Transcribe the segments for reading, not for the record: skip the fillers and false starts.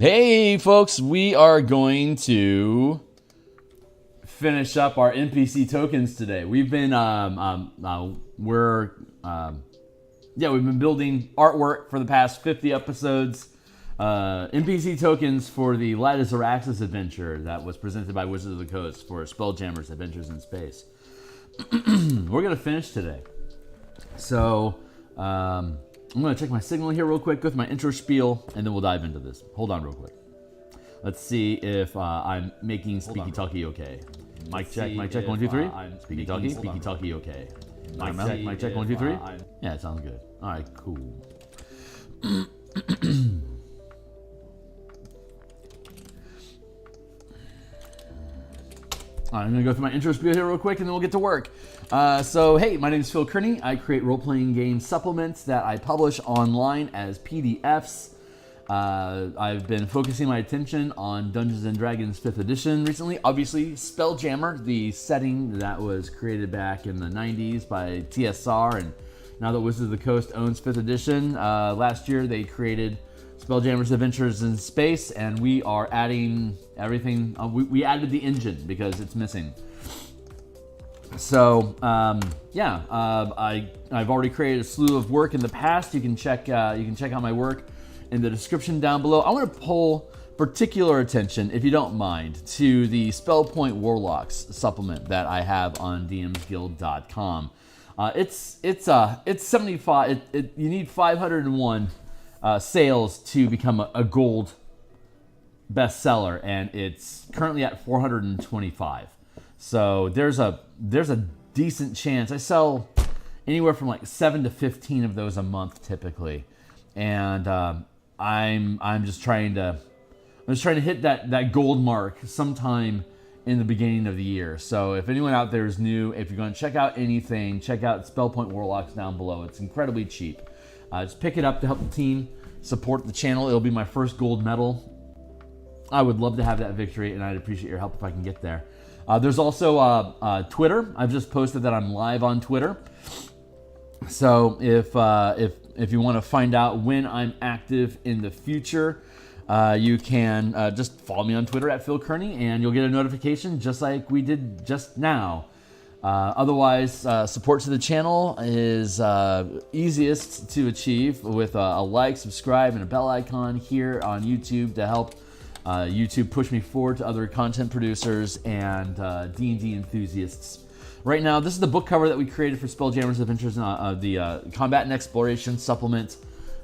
Hey folks, we are going to finish up our NPC tokens today. We've been we've been building artwork for the past 50 episodes. NPC tokens for the Light of Xaryxis adventure that was presented by Wizards of the Coast for Spelljammer's Adventures in Space. We're gonna finish today. So I'm going to check my signal here real quick, go through my intro spiel, and then we'll dive into this. Hold on real quick. Let's see if I'm making Speaky Talkie okay. Mic check, 1, 2, 3. Speaky Talkie okay. Mic check, 1, 2, 3. Yeah, it sounds good. All right, cool. I'm going to go through my intro spiel here real quick, and then we'll get to work. Hey, my name is Phil Kearney. I create role-playing game supplements that I publish online as PDFs. I've been focusing my attention on Dungeons & Dragons 5th edition recently. Obviously, Spelljammer, the setting that was created back in the 90s by TSR, and now that Wizards of the Coast owns 5th edition, last year they created Spelljammer's Adventures in Space, and we are adding everything. We added the engine because it's missing. So I've already created a slew of work in the past. You can check out my work in the description down below. I want to pull particular attention, if you don't mind, to the Point Warlocks supplement that I have on DMsGuild.com. It's 75. You need 501 sales to become a gold bestseller, and it's currently at 425. So there's a decent chance. I sell anywhere from like 7 to 15 of those a month typically, and I'm just trying to hit that gold mark sometime in the beginning of the year. So if anyone out there is new, if you're going to check out anything, check out Point Warlocks down below. It's incredibly cheap. Just pick it up to help the team support the channel. It'll be my first gold medal. I would love to have that victory, and I'd appreciate your help if I can get there. There's also Twitter. I've just posted that I'm live on Twitter. So if you want to find out when I'm active in the future, you can just follow me on Twitter at Phil Kearney, and you'll get a notification just like we did just now. Otherwise, support to the channel is easiest to achieve with a like, subscribe, and a bell icon here on YouTube to help YouTube push me forward to other content producers and D&D enthusiasts. Right now, this is the book cover that we created for Spelljammer's Adventures, the Combat and Exploration supplement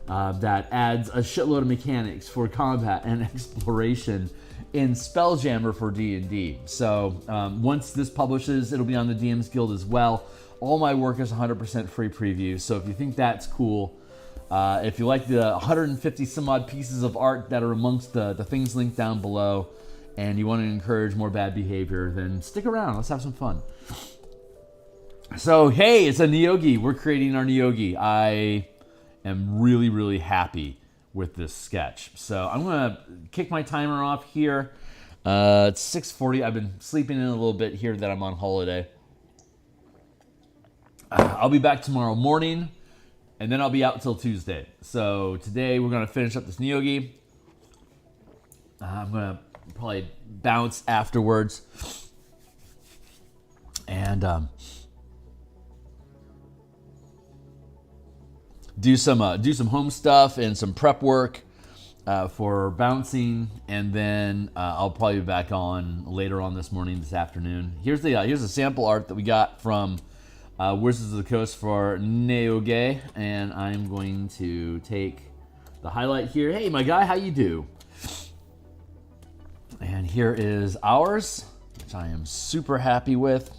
that adds a shitload of mechanics for combat and exploration in Spelljammer for D&D. So once this publishes, it'll be on the DMsGuild as well. All my work is 100% free preview, so if you think that's cool, if you like the 150 some odd pieces of art that are amongst the things linked down below, and you want to encourage more bad behavior, then stick around. Let's have some fun. So, hey, it's a Neogi. We're creating our Neogi. I am really, really happy with this sketch. So I'm going to kick my timer off here. It's 6:40. I've been sleeping in a little bit here that I'm on holiday. I'll be back tomorrow morning, and then I'll be out till Tuesday. So today we're going to finish up this Neogi. I'm going to probably bounce afterwards. And do some home stuff and some prep work for bouncing, and then I'll probably be back on later on this morning, this afternoon. Here's the sample art that we got from Wizards of the Coast for Neogi, and I'm going to take the highlight here. Hey, my guy, how you do? And here is ours, which I am super happy with.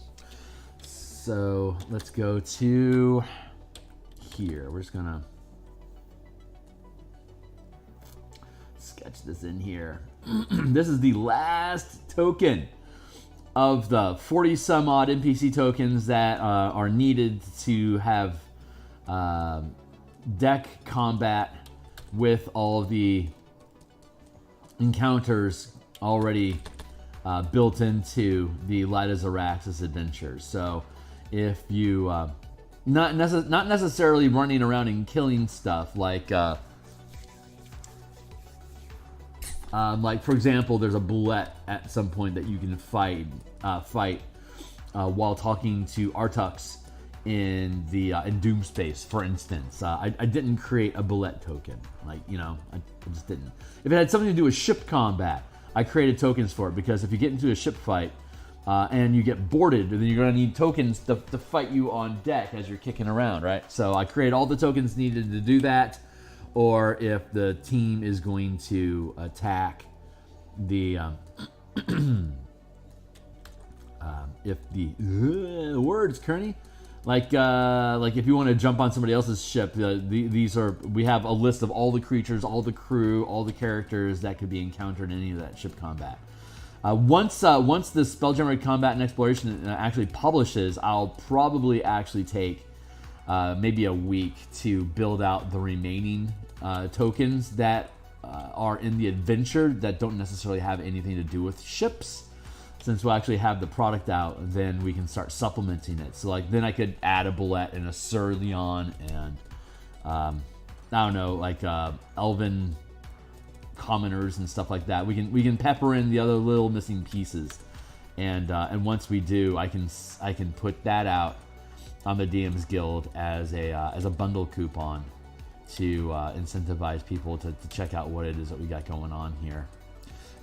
So let's go to here. We're just gonna sketch this in here. This is the last token of the 40 some odd NPC tokens that are needed to have deck combat with all of the encounters already built into the Light of Xaryxis adventures. So if you not necessarily running around and killing stuff like Like for example, there's a bullet at some point that you can fight while talking to Artux in the in Doom Space, for instance. I didn't create a bullet token, like I just didn't. If it had something to do with ship combat, I created tokens for it, because if you get into a ship fight and you get boarded, then you're gonna need tokens to fight you on deck as you're kicking around, right? So I create all the tokens needed to do that. Or if the team is going to attack the, if the words, Kearney, like if you want to jump on somebody else's ship, we have a list of all the creatures, all the crew, all the characters that could be encountered in any of that ship combat. Once the Spelljammer Combat and Exploration actually publishes, I'll probably actually take maybe a week to build out the remaining tokens that are in the adventure that don't necessarily have anything to do with ships. Since we'll actually have the product out, then we can start supplementing it. So like then I could add a bullet and a Sir Leon and I don't know, like Elven commoners and stuff like that. We can pepper in the other little missing pieces, and once we do, I can put that out on the DMsGuild as a bundle coupon to incentivize people to check out what it is that we got going on here.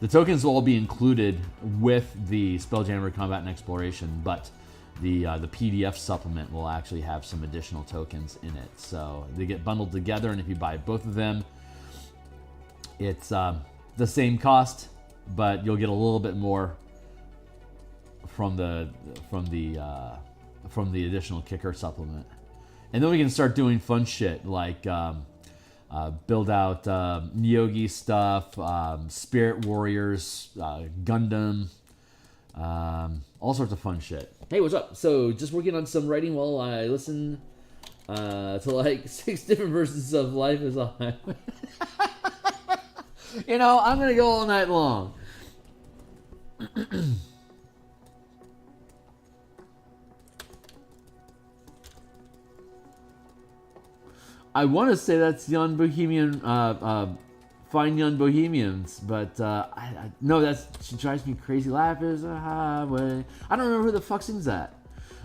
The tokens will all be included with the Spelljammer Combat and Exploration, but the PDF supplement will actually have some additional tokens in it. So they get bundled together, and if you buy both of them, it's the same cost, but you'll get a little bit more from the additional kicker supplement. And then we can start doing fun shit like build out Neogi stuff, Spirit Warriors, Gundam, all sorts of fun shit. Hey, what's up? So just working on some writing while I listen to like 6 different versions of Life is a Highway. I'm gonna go all night long. I want to say that's Young Bohemian, Fine Young Bohemians, but no, she drives me crazy. Life is a highway. I don't remember who the fuck sings that.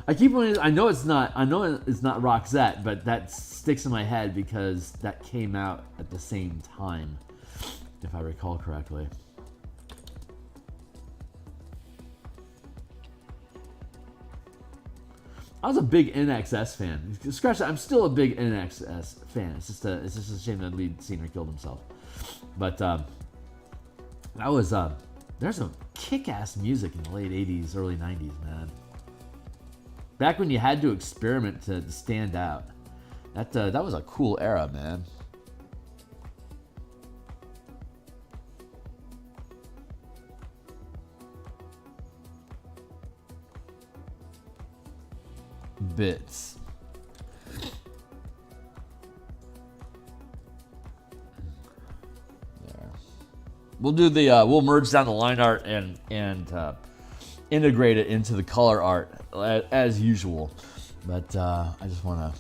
I keep wanting. I know it's not Roxette, but that sticks in my head because that came out at the same time, if I recall correctly. I was a big NXS fan. Scratch that. I'm still a big NXS fan. It's just a shame that the lead singer killed himself. But that was there's some kick-ass music in the late '80s, early '90s, man. Back when you had to experiment to stand out. That was a cool era, man. Bits. There. We'll merge down the line art and integrate it into the color art as usual. But I just want to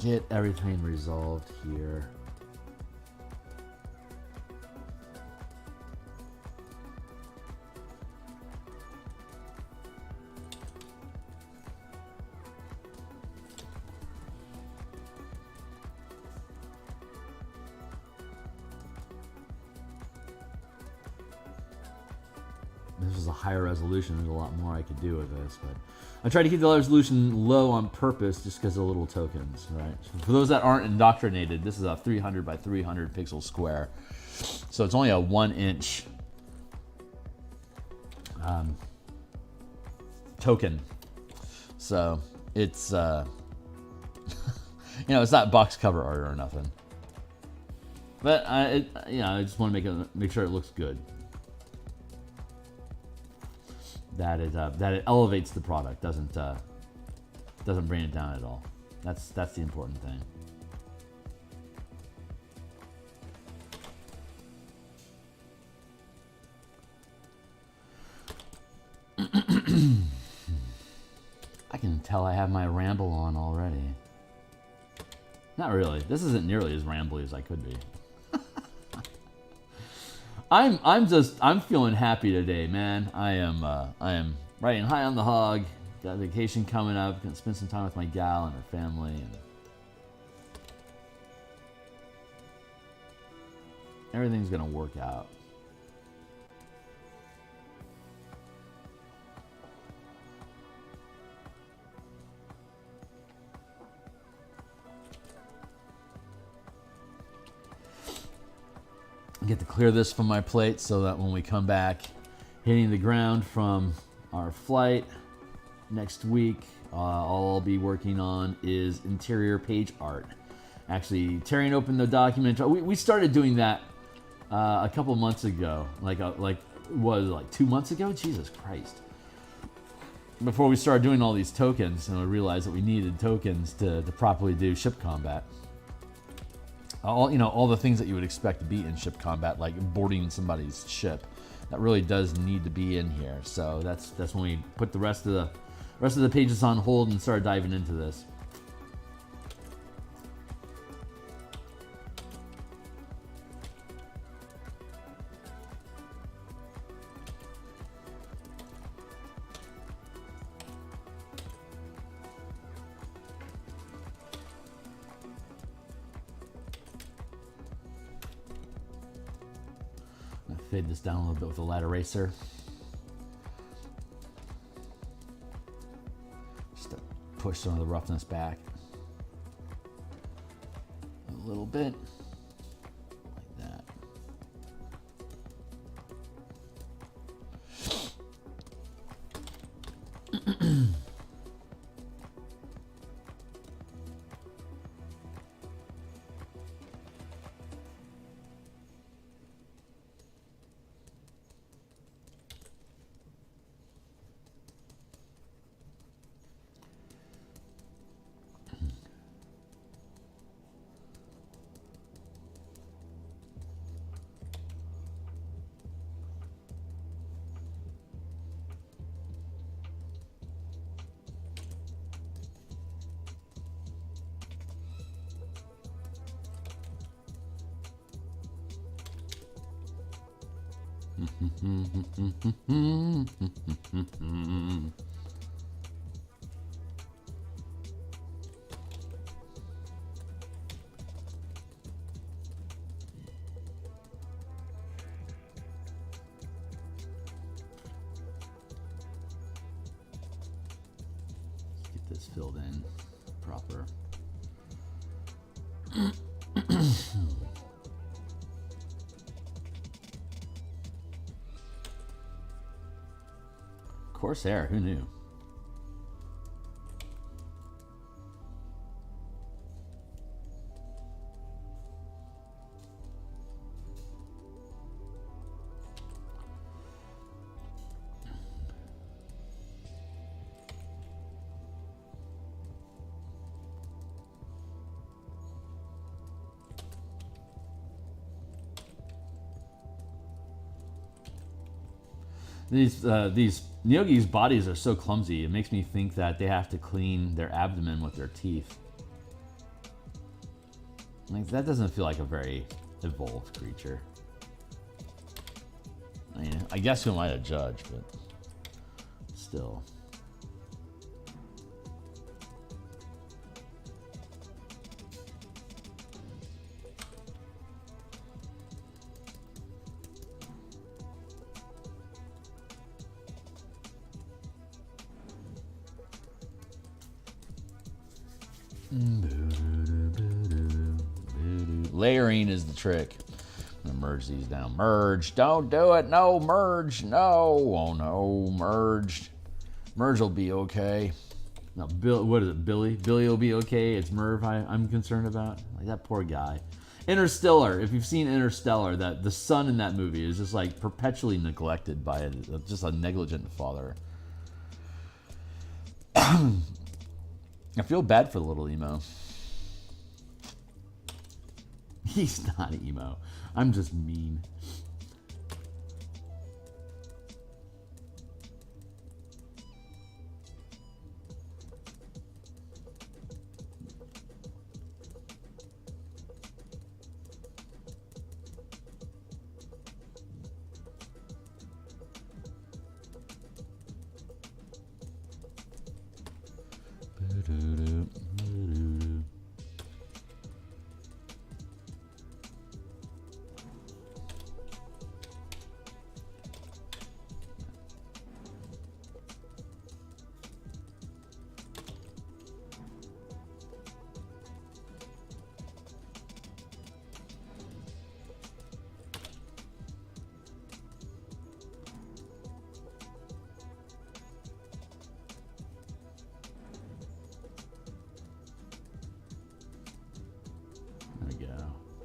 get everything resolved here. This is a higher resolution. There's a lot more I could do with this, but I try to keep the resolution low on purpose just because of little tokens, right? For those that aren't indoctrinated, this is a 300 by 300 pixel square, so it's only a 1-inch token. So it's it's not box cover art or nothing, but I just want to make sure it looks good. That it elevates the product, doesn't bring it down at all. That's the important thing. I can tell I have my ramble on already. Not really. This isn't nearly as rambly as I could be. I'm feeling happy today, man. I am riding high on the hog. Got a vacation coming up. Gonna spend some time with my gal and her family, and everything's gonna work out. Get to clear this from my plate so that when we come back hitting the ground from our flight next week, all I'll be working on is interior page art. Actually tearing open the document. We started doing that a couple months ago, like 2 months ago? Jesus Christ. Before we started doing all these tokens, and we realized that we needed tokens to properly do ship combat. All the things that you would expect to be in ship combat, like boarding somebody's ship, that really does need to be in here. So that's when we put the rest of the pages on hold and started diving into this. Fade this down a little bit with a light eraser. Just to push some of the roughness back a little bit, like that. Get this filled in proper. Corsair, who knew? These Neogi's bodies are so clumsy. It makes me think that they have to clean their abdomen with their teeth. Like, that doesn't feel like a very evolved creature. I mean, I guess who am I to judge, but still. Layering is the trick. I'm gonna merge these down. Merge. Don't do it. No, merge. No. Oh no, merged. Merge will be okay. No, Bill. What is it? Billy. Billy will be okay. It's Merv. I'm concerned about. Like, that poor guy. Interstellar. If you've seen Interstellar, that the son in that movie is just like perpetually neglected by just a negligent father. I feel bad for the little emo. He's not emo. I'm just mean.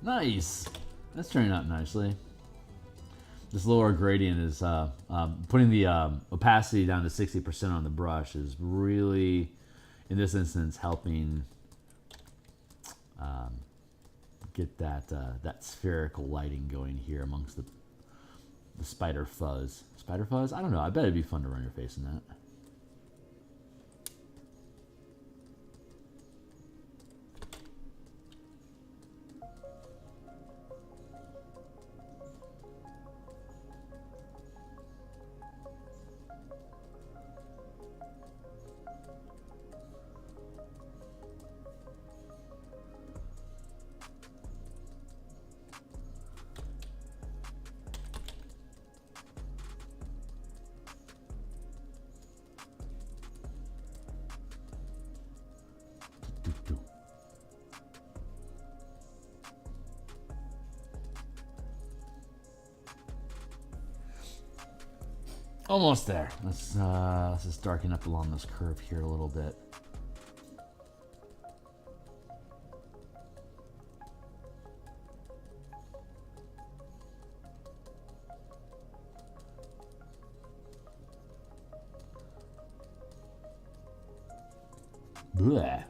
Nice. That's turning out nicely. This lower gradient is putting the opacity down to 60% on the brush is really, in this instance, helping get that that spherical lighting going here amongst the spider fuzz. Spider fuzz? I don't know. I bet it'd be fun to run your face in that. Almost there. Let's just darken up along this curve here a little bit. Blech.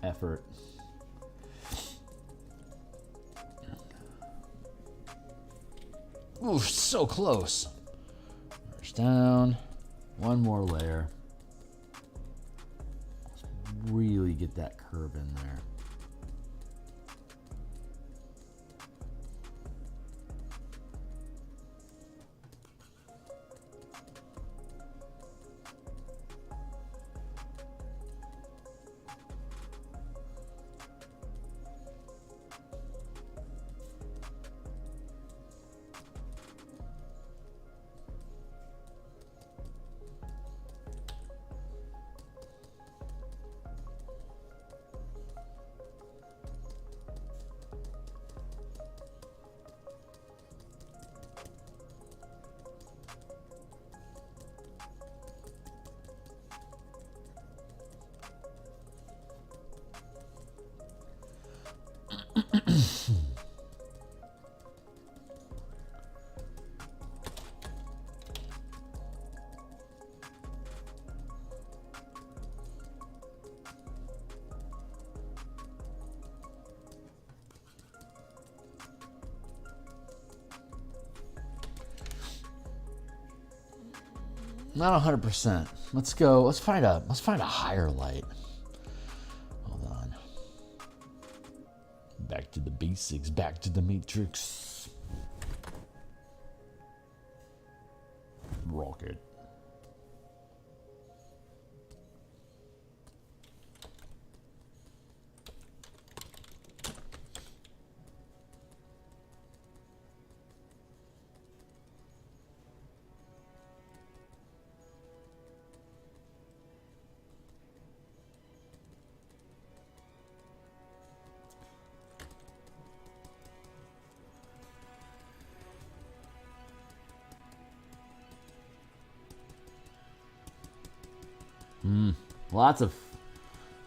Effort. Ooh, so close. Brush down. One more layer. Let's really get that curve in there. Not 100%. Let's go. Let's find a higher light. Hold on. Back to the basics. Back to the matrix. Rocket. Lots of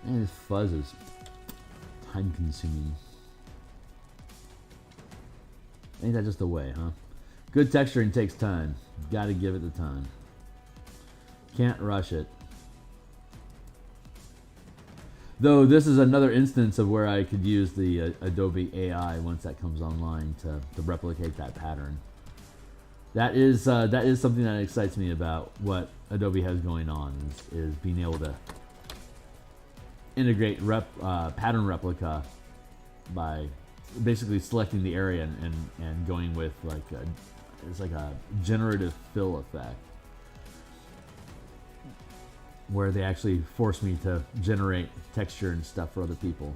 this fuzz is time consuming. Ain't that just the way, huh? Good texturing takes time. Gotta give it the time. Can't rush it. Though this is another instance of where I could use the Adobe AI once that comes online to replicate that pattern. That is something that excites me about what Adobe has going on is being able to integrate pattern replica by basically selecting the area and going with it's like a generative fill effect where they actually force me to generate texture and stuff for other people.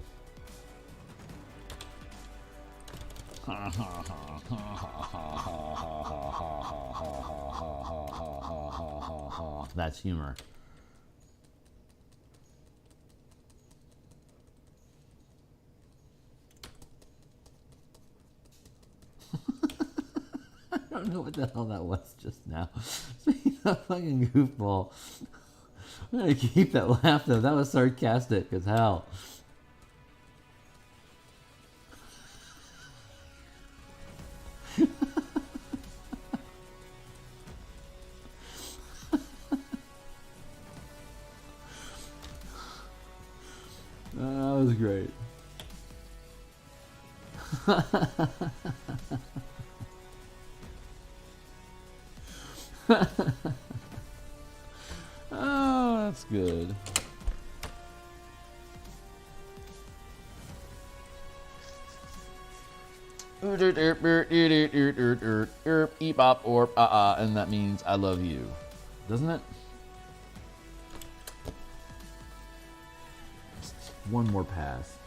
That's humor. I don't know what the hell that was just now. Speaking of fucking goofball, I'm gonna keep that laugh though. That was sarcastic as hell. That was great. Oh, that's good. Eep-bop or and that means I love you, doesn't it? Just one more pass.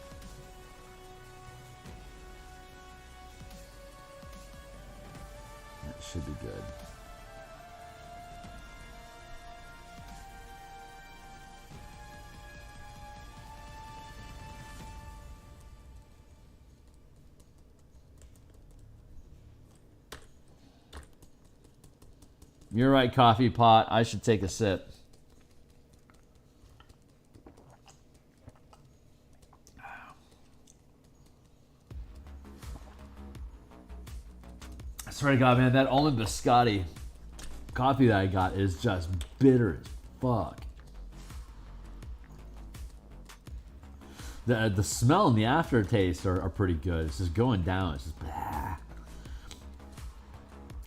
That should be good. You're right, coffee pot. I should take a sip. I swear to God, man, that almond biscotti coffee that I got is just bitter as fuck. The smell and the aftertaste are pretty good. It's just going down. It's just blah.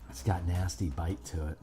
It's got nasty bite to it.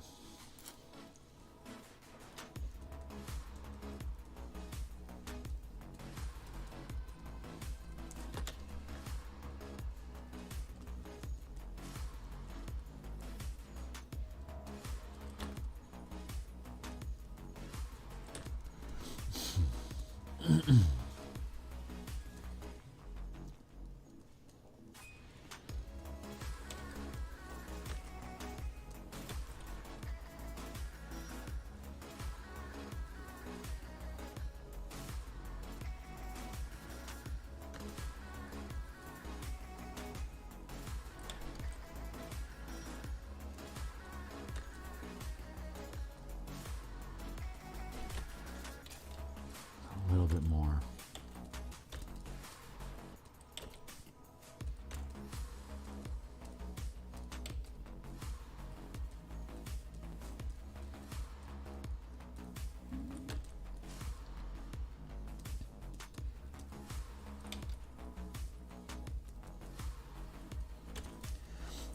A little bit more.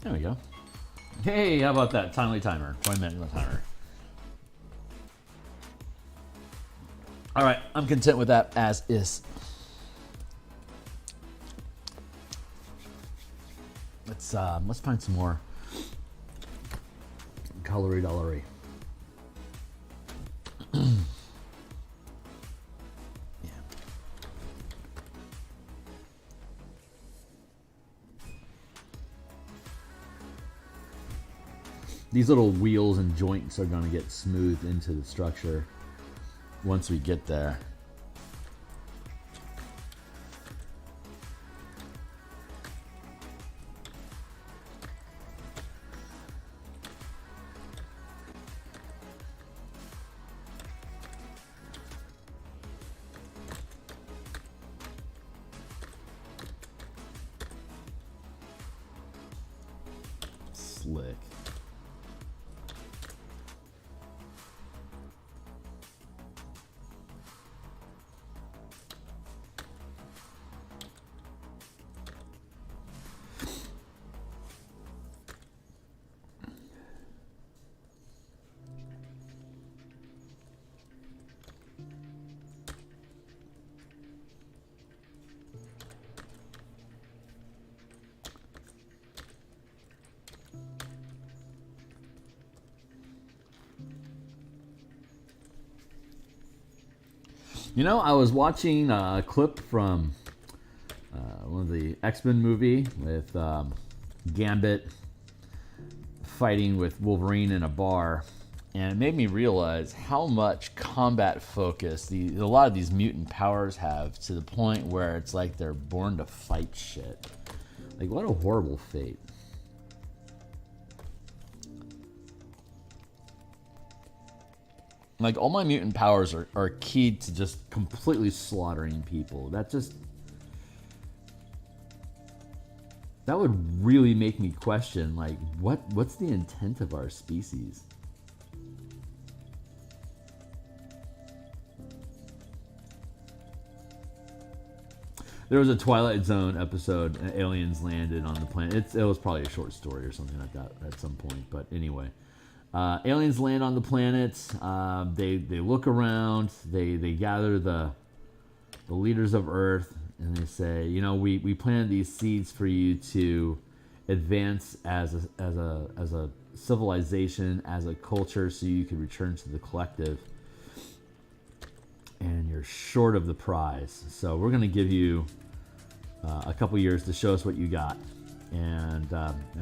There we go. Hey, how about that? Timely timer. 20-minute timer. All right, I'm content with that as is. Let's find some more colory dollery. Yeah. These little wheels and joints are going to get smoothed into the structure once we get there. Slick. You know, I was watching a clip from one of the X-Men movie with Gambit fighting with Wolverine in a bar, and it made me realize how much combat focus a lot of these mutant powers have, to the point where it's like they're born to fight shit. Like, what a horrible fate. Like, all my mutant powers are keyed to just completely slaughtering people. That just... that would really make me question, like, what's the intent of our species? There was a Twilight Zone episode, aliens landed on the planet. It was probably a short story or something like that at some point. But anyway, aliens land on the planet. They look around. They gather the leaders of Earth, and they say, you know, we planted these seeds for you to advance as a civilization, as a culture, so you can return to the collective. And you're short of the prize, so we're going to give you a couple years to show us what you got, and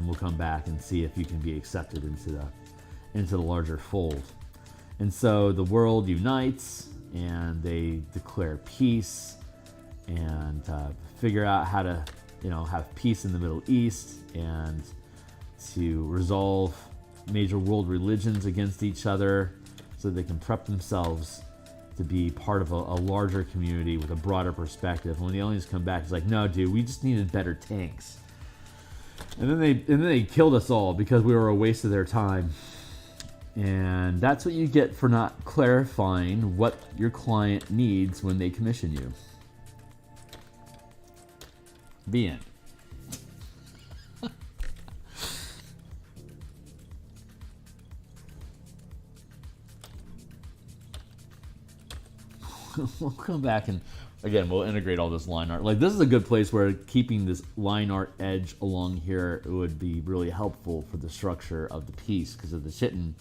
we'll come back and see if you can be accepted into the larger fold. And so the world unites, and they declare peace, and figure out how to, you know, have peace in the Middle East, and to resolve major world religions against each other, so they can prep themselves to be part of a larger community with a broader perspective. And when the aliens come back, it's like, no, dude, we just needed better tanks. And then they killed us all because we were a waste of their time. And that's what you get for not clarifying what your client needs when they commission you. The end. We'll come back and, again, we'll integrate all this line art. Like, this is a good place where keeping this line art edge along here would be really helpful for the structure of the piece because of the chitin.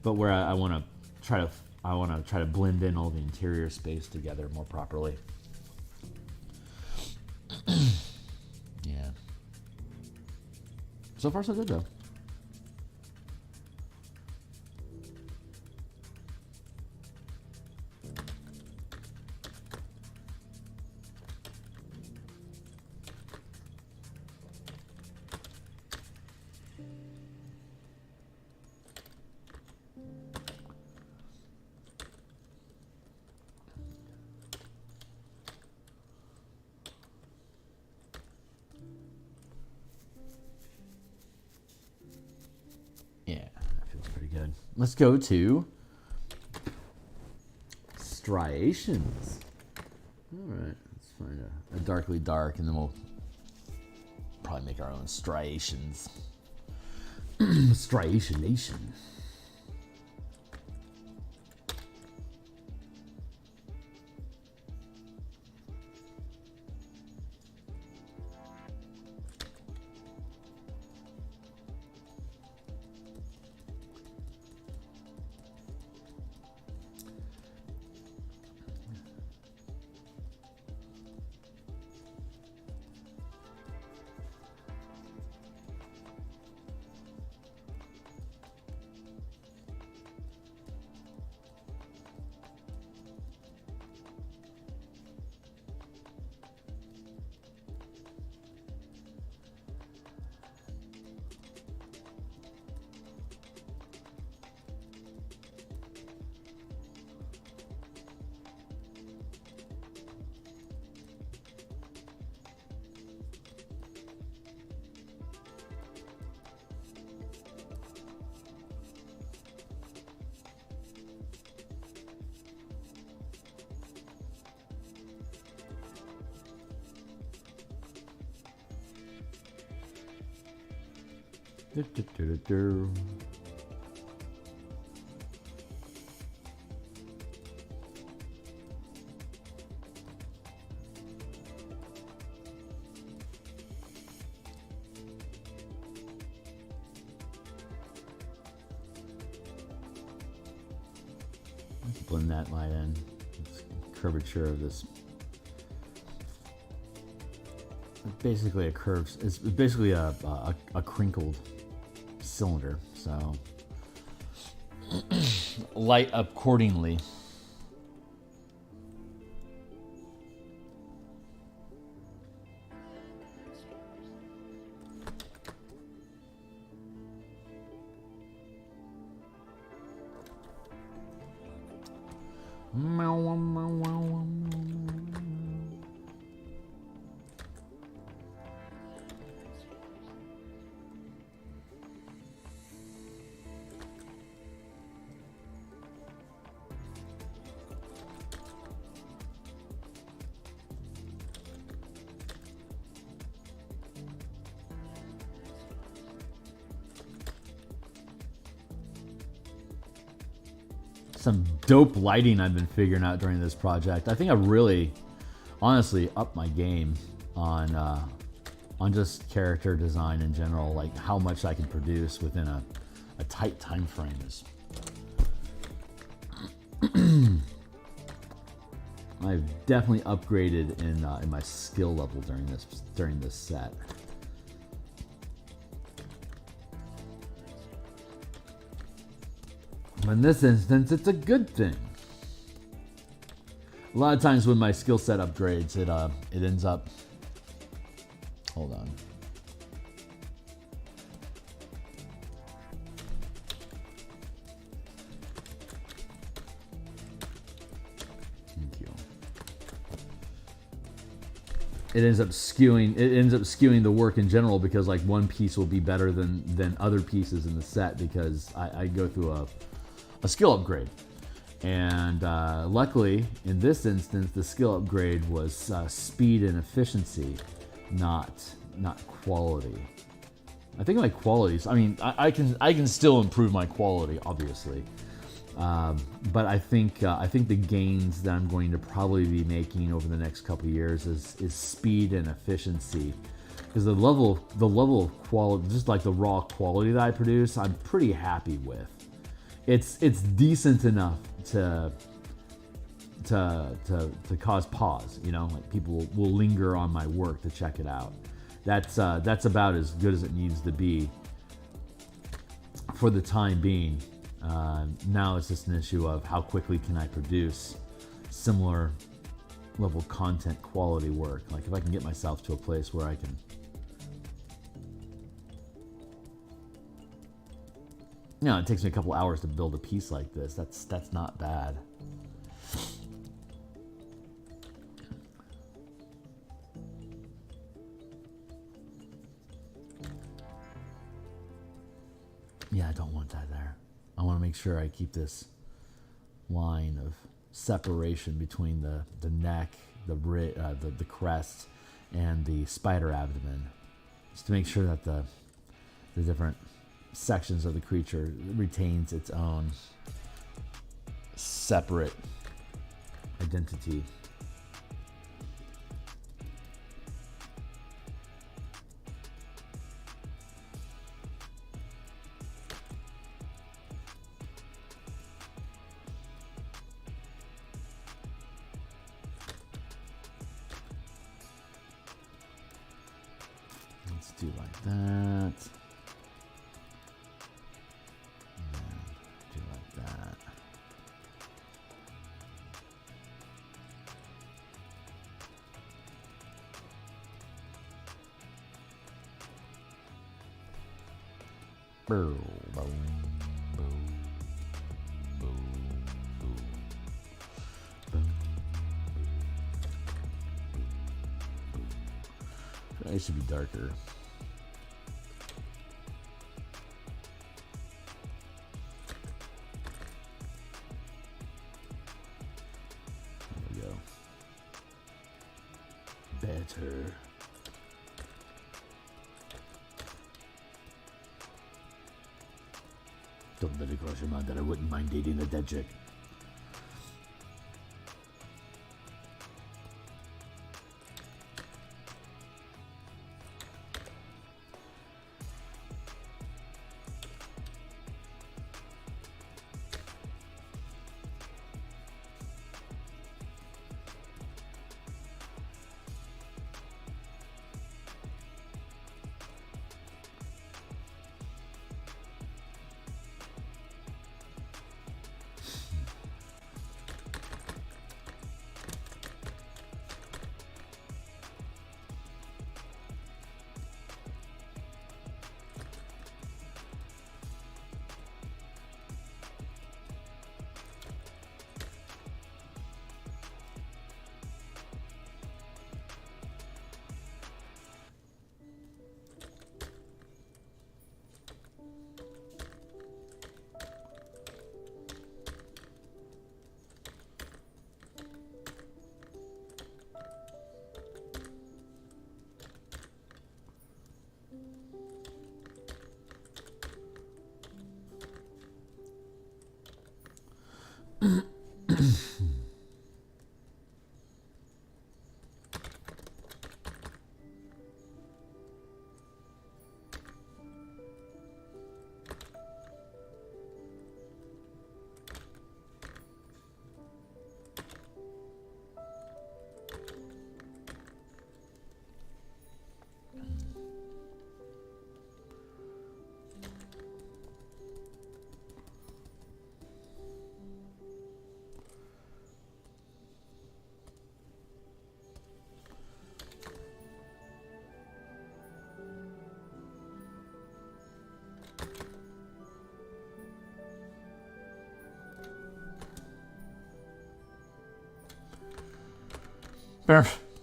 But where I want to try to blend in all the interior space together more properly. Yeah. So far, so good, though. Let's go to striations. All right, let's find a darkly dark, and then we'll probably make our own striations. Striation Nation. Let's blend that light in. It's curvature of this. Basically a curve. It's basically a crinkled cylinder. So light accordingly. some dope lighting I've been figuring out during this project. I think I really, honestly, upped my game on just character design in general, like how much I can produce within a tight time frame is. I've definitely upgraded in my skill level during this set. In this instance, it's a good thing. A lot of times when my skill set upgrades, it ends up. Hold on. Thank you. It ends up skewing the work in general, because like one piece will be better than other pieces in the set, because I go through a skill upgrade. And luckily, in this instance, the skill upgrade was speed and efficiency, not quality. I think my qualities. I mean, I can still improve my quality, obviously, but I think the gains that I'm going to probably be making over the next couple of years is speed and efficiency, because the level of quality, just like the raw quality that I produce, I'm pretty happy with. It's decent enough to cause pause, you know, like people will linger on my work to check it out. That's about as good as it needs to be for the time being. Now it's just an issue of how quickly can I produce similar level content quality work. Like if I can get myself to a place where I can, you know, it takes me a couple hours to build a piece like this. That's not bad. Yeah, I don't want that there. I want to make sure I keep this line of separation between the neck, the crest, and the spider abdomen, just to make sure that the different sections of the creature retains its own separate identity. Let's do like that. Do like that. Boom, boom, boom, boom, boom, boom. It should be darker. Better. Don't let it cross your mind that I wouldn't mind dating a dead chick.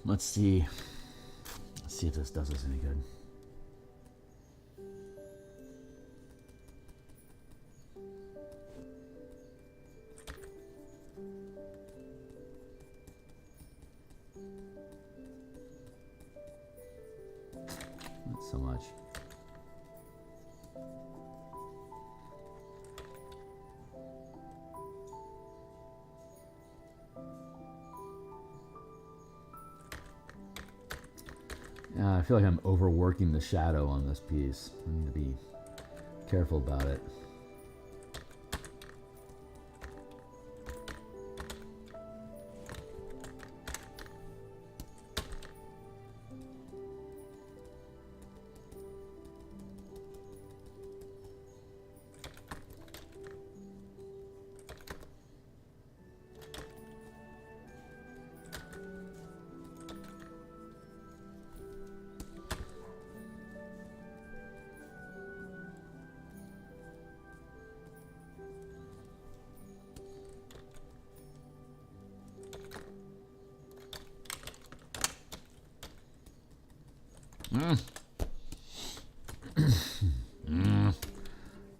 Let's see. Let's see if this does us any good. Not so much. I feel like I'm overworking the shadow on this piece. I need to be careful about it.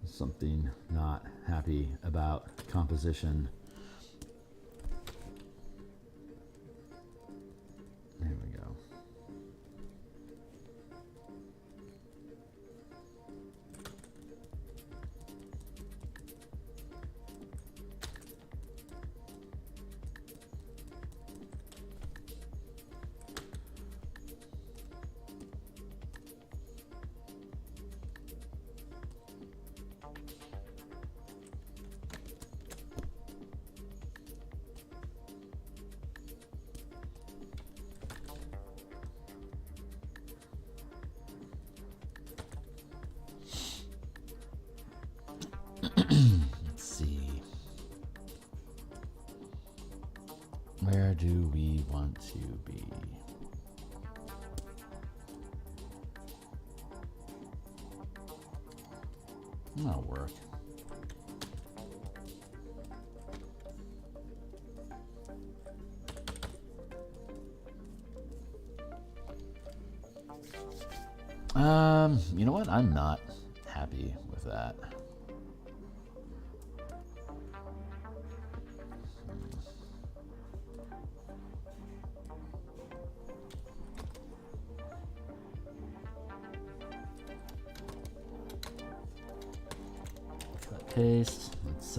Something not happy about composition. There we go. Let's see. Where do we want to be? That'll work. You know what? I'm not happy with that. Cut, paste. Let's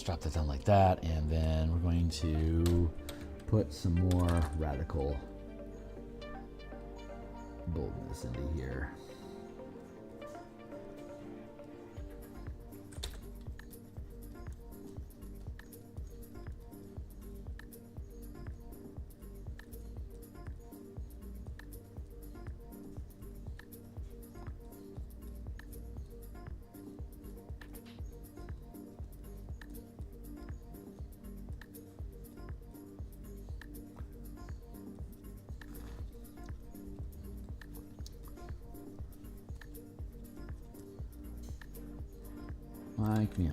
drop that down like that, and then we're going to put some more radical boldness into here. Like meow.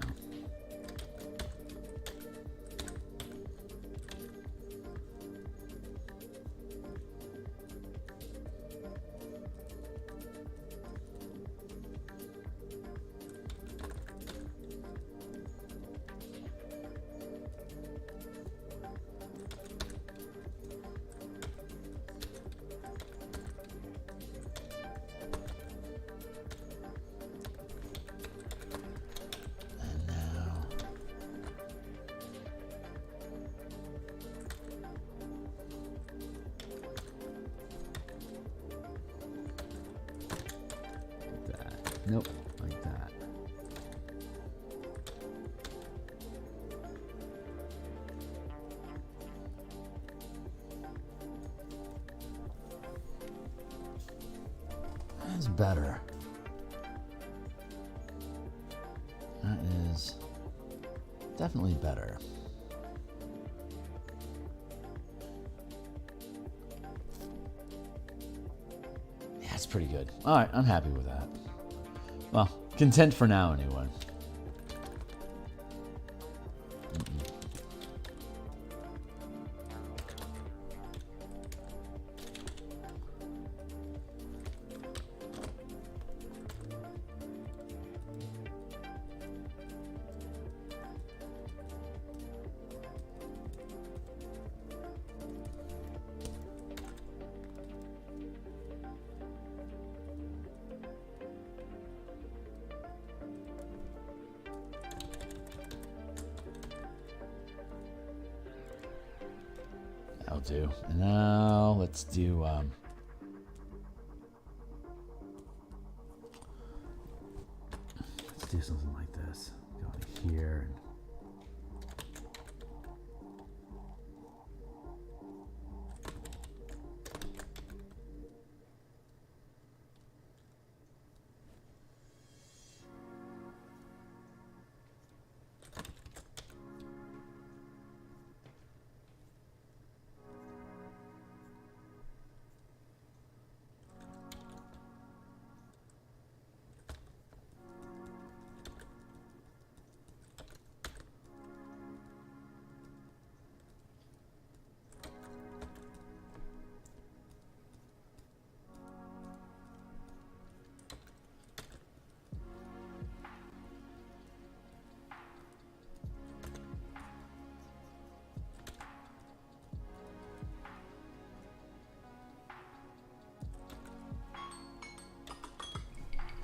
Nope, like that. That's better. That is definitely better. Yeah, it's pretty good. All right, I'm happy with that. Well, content for now, anyway. That'll do. And now let's do something like this. Go in here and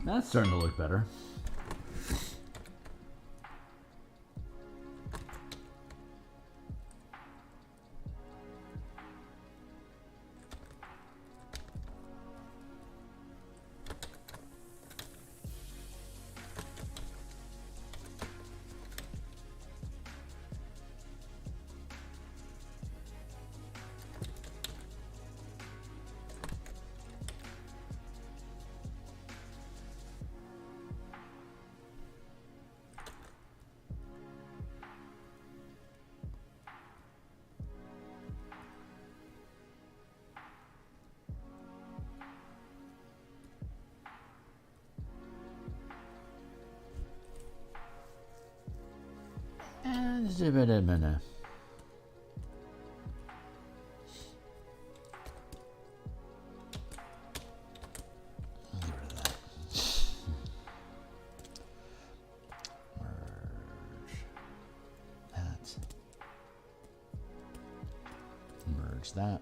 that's starting to look better. Just a bit of a minute. Get rid of that. Merge that.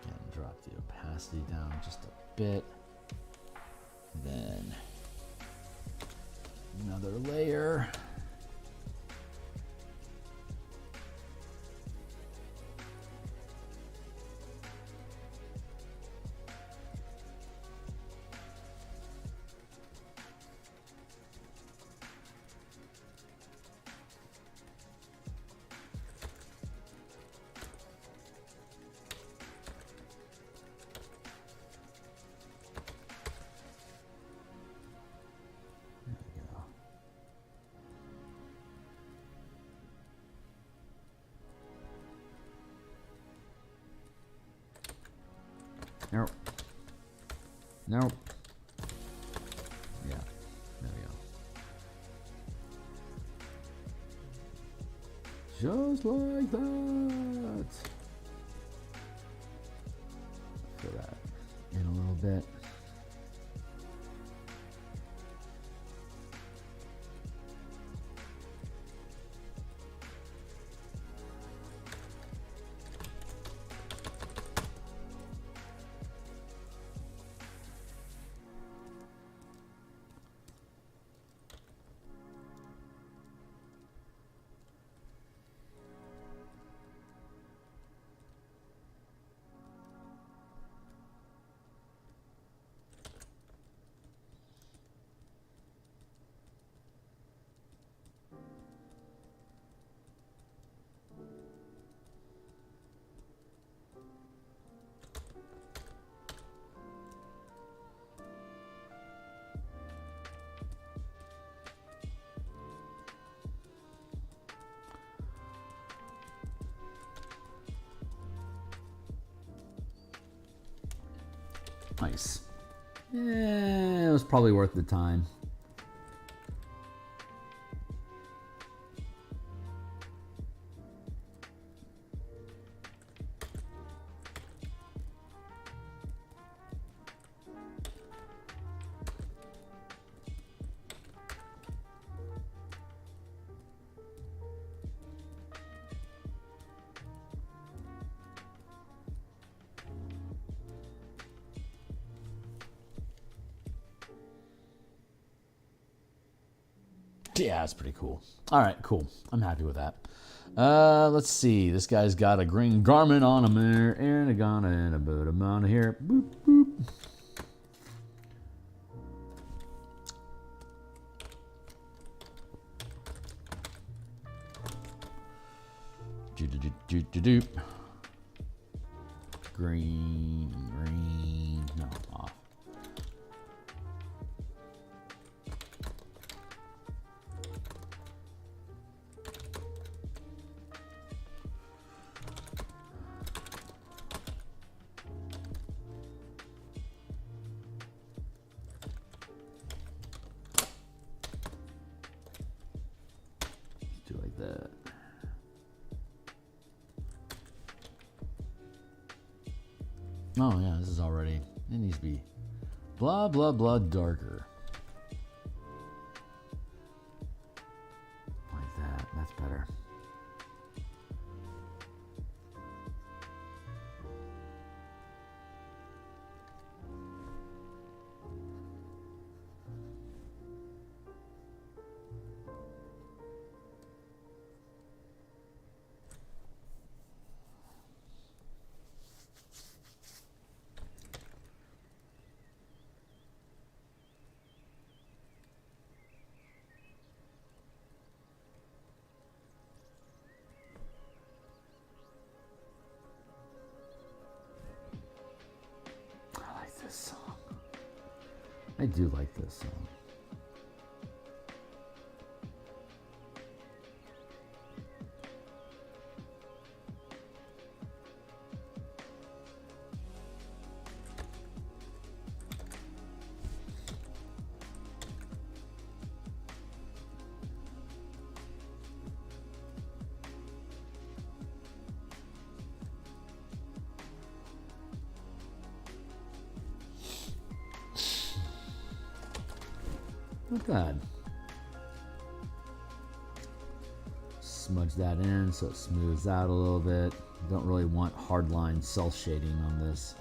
Again, drop the opacity down just a bit. Then another layer. Nope. Nope. Yeah, there we go. Just like that. Fill that in a little bit. Nice. Yeah, it was probably worth the time. Yeah, it's pretty cool. All right, cool. I'm happy with that. Let's see. This guy's got a green garment on him there, and a gun and a boot amount of here. Boop, boop. Doop. Green. No, off. Let's do like that. Oh yeah, this is already, it needs to be blah, blah, blah darker. Like that, that's better. I do like this song. Not bad. Smudge that in so it smooths out a little bit. Don't really want hardline cell shading on this.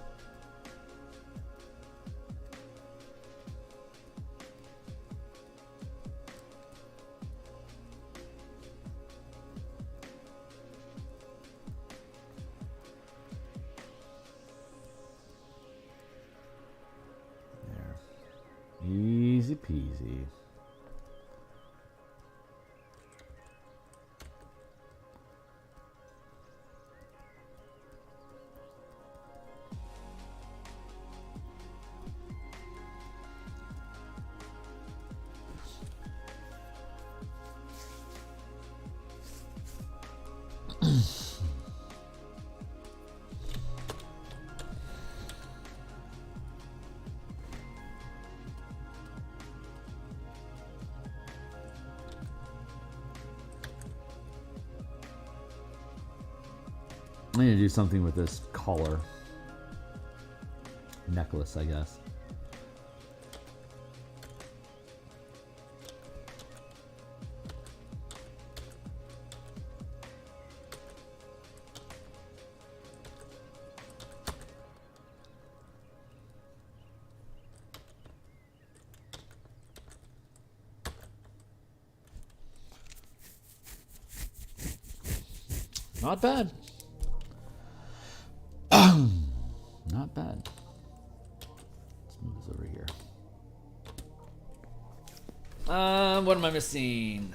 Easy peasy. I need to do something with this collar. Necklace, I guess. Not bad. Not bad. Let's move this over here. What am I missing?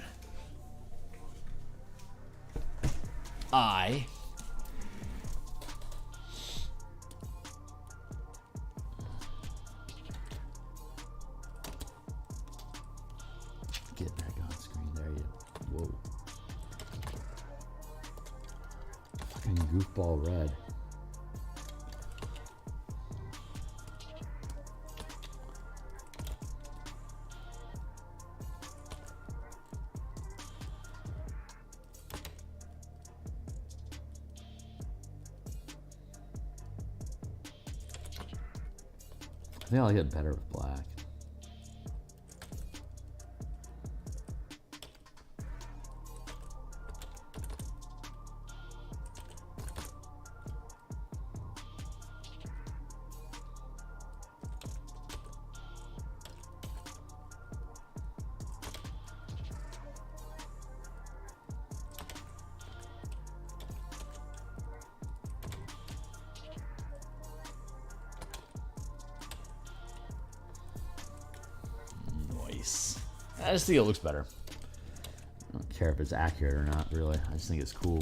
Get back on screen. There you go. Whoa. Fucking goofball red. I think I'll get better with black. I just think it looks better. I don't care if it's accurate or not, really. I just think it's cool.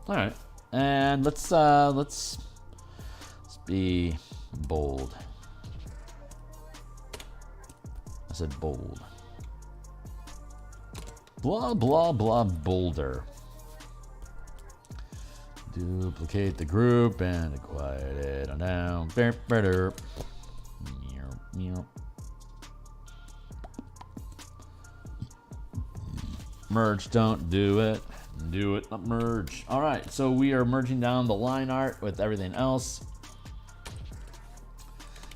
All right, and let's be bold. I said bold. Blah blah blah boulder. Duplicate the group and quiet it down. Merge, don't do it. Do it, not merge. All right, so we are merging down the line art with everything else.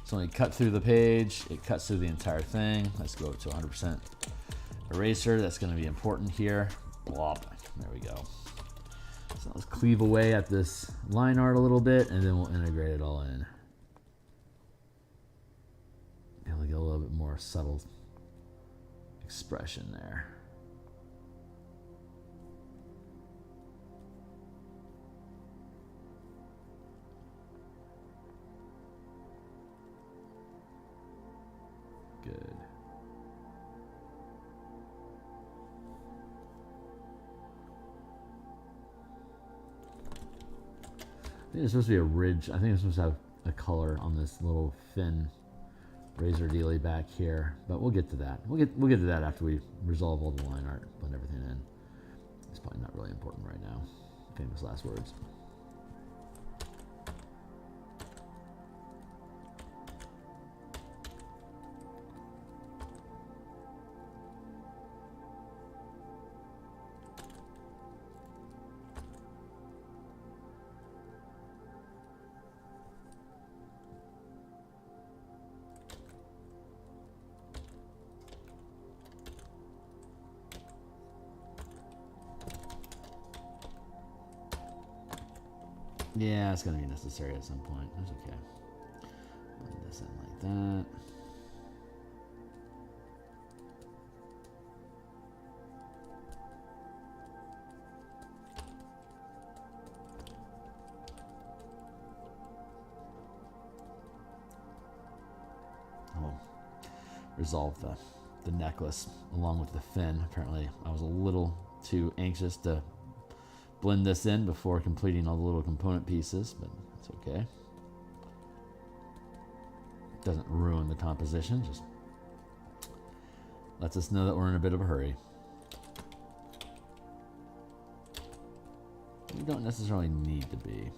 So when you cut through the page, it cuts through the entire thing. Let's go to 100% eraser. That's going to be important here. Blop. There we go. So let's cleave away at this line art a little bit, and then we'll integrate it all in. Be able to get a little bit more subtle expression there. Good. I think it's supposed to be a ridge. I think it's supposed to have a color on this little thin razor dealy back here, but we'll get to that. We'll get to that after we resolve all the line art, blend everything in. It's probably not really important right now. Famous last words. Yeah, it's going to be necessary at some point. That's okay. Blend this in like that. I'll resolve the necklace along with the fin. Apparently, I was a little too anxious to blend this in before completing all the little component pieces, but it's okay. It doesn't ruin the composition, just lets us know that we're in a bit of a hurry. We don't necessarily need to be.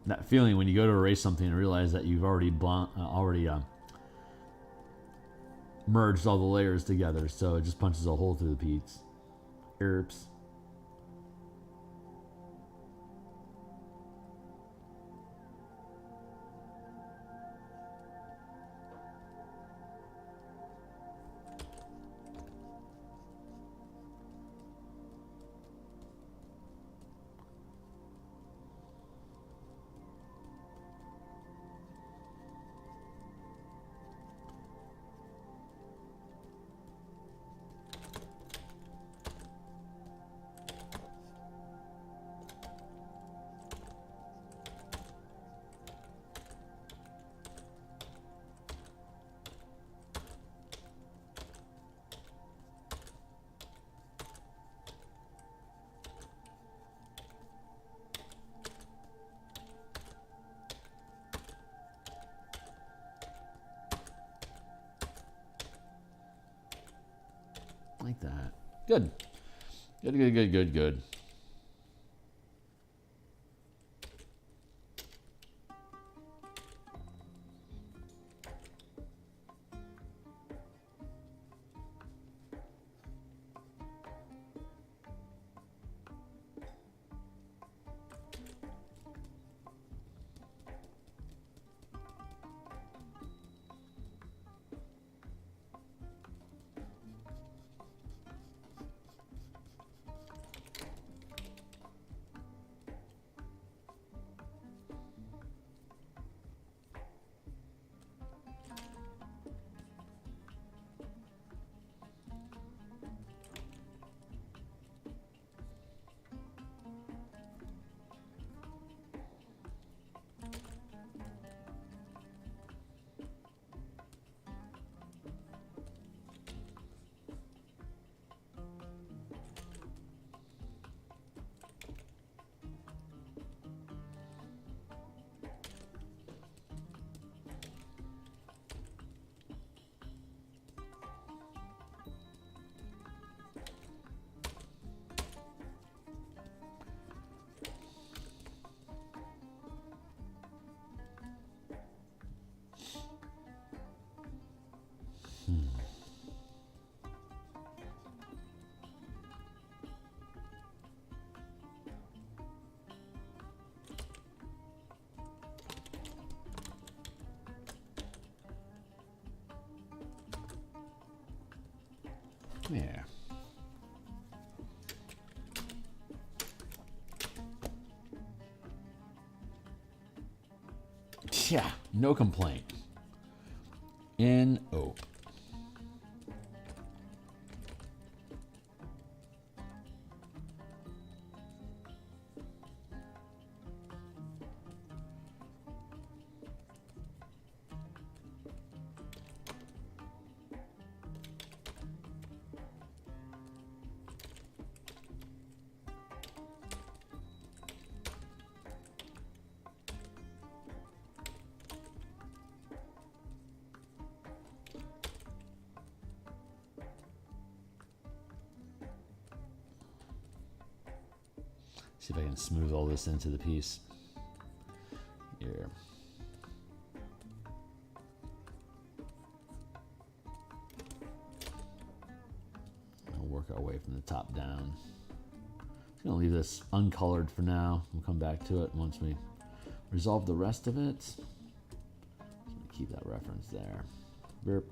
That feeling when you go to erase something and realize that you've already merged all the layers together, so it just punches a hole through the piece. Oops. Like that. Good. Good. Yeah. Yeah, no complaint. N-O. See if I can smooth all this into the piece. Here. I'll work our way from the top down. Just gonna leave this uncolored for now. We'll come back to it once we resolve the rest of it. Just gonna keep that reference there. Burp.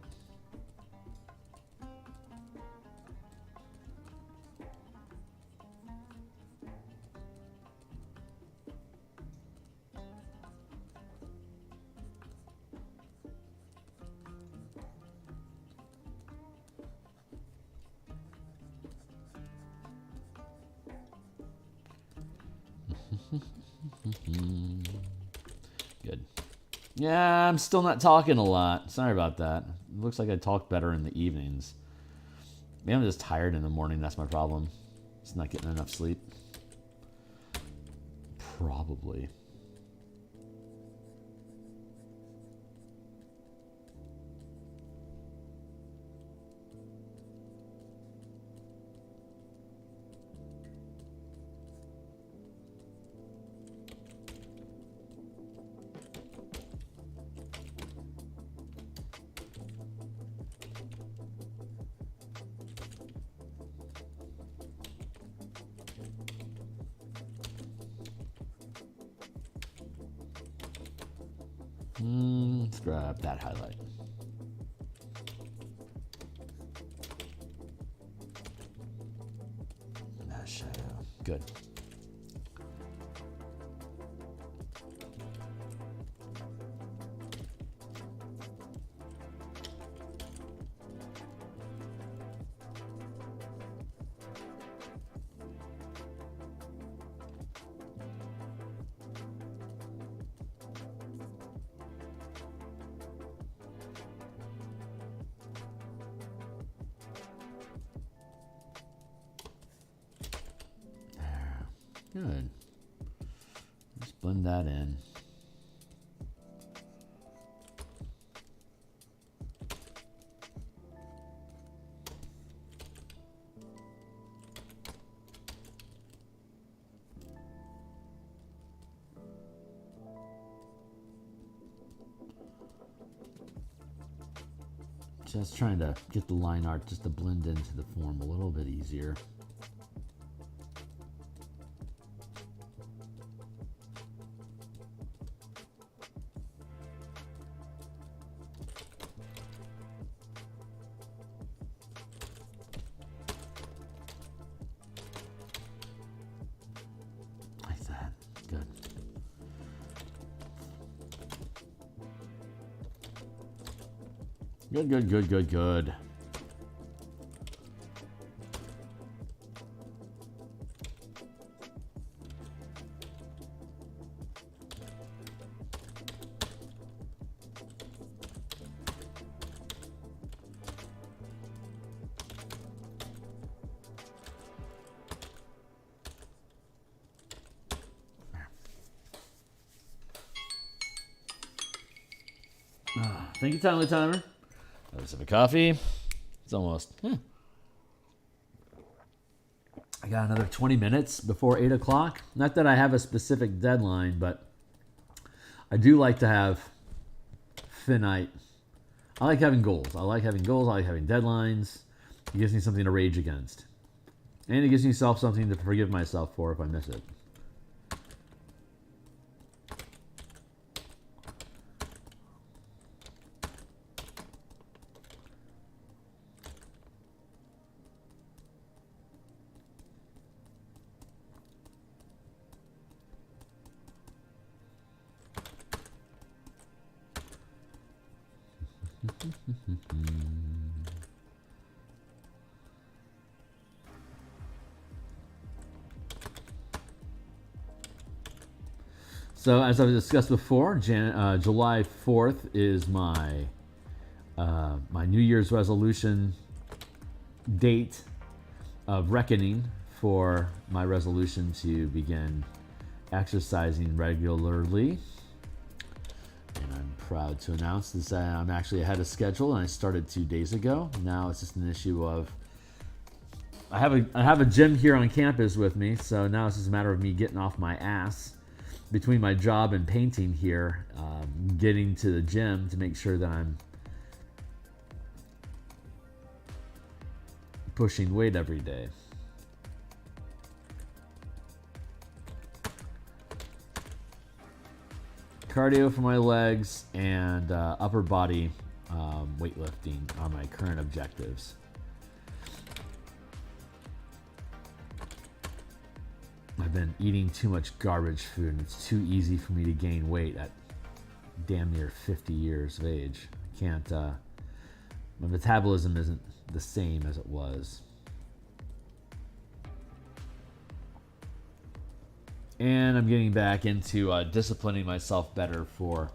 Good. Yeah, I'm still not talking a lot. Sorry about that. It looks like I talk better in the evenings. Maybe I'm just tired in the morning. That's my problem. Just not getting enough sleep. Probably. Let's grab that highlight. And that shadow. Good. Good. Let's blend that in. Just trying to get the line art just to blend into the form a little bit easier. Good, good, good, good, good. Thank you, Timely Timer. Another sip of coffee. It's almost. I got another 20 minutes before 8 o'clock. Not that I have a specific deadline, but I do like to have finite. I like having goals. I like having goals. I like having deadlines. It gives me something to rage against. And it gives myself something to forgive myself for if I miss it. So as I've discussed before, July 4th is my my New Year's resolution date of reckoning for my resolution to begin exercising regularly. And I'm proud to announce this. I'm actually ahead of schedule, and I started 2 days ago. Now it's just an issue of I have a gym here on campus with me, so now it's just a matter of me getting off my ass between my job and painting here, getting to the gym to make sure that I'm pushing weight every day. Cardio for my legs and upper body weightlifting are my current objectives. I've been eating too much garbage food, and it's too easy for me to gain weight at damn near 50 years of age. I can't, my metabolism isn't the same as it was. And I'm getting back into disciplining myself better for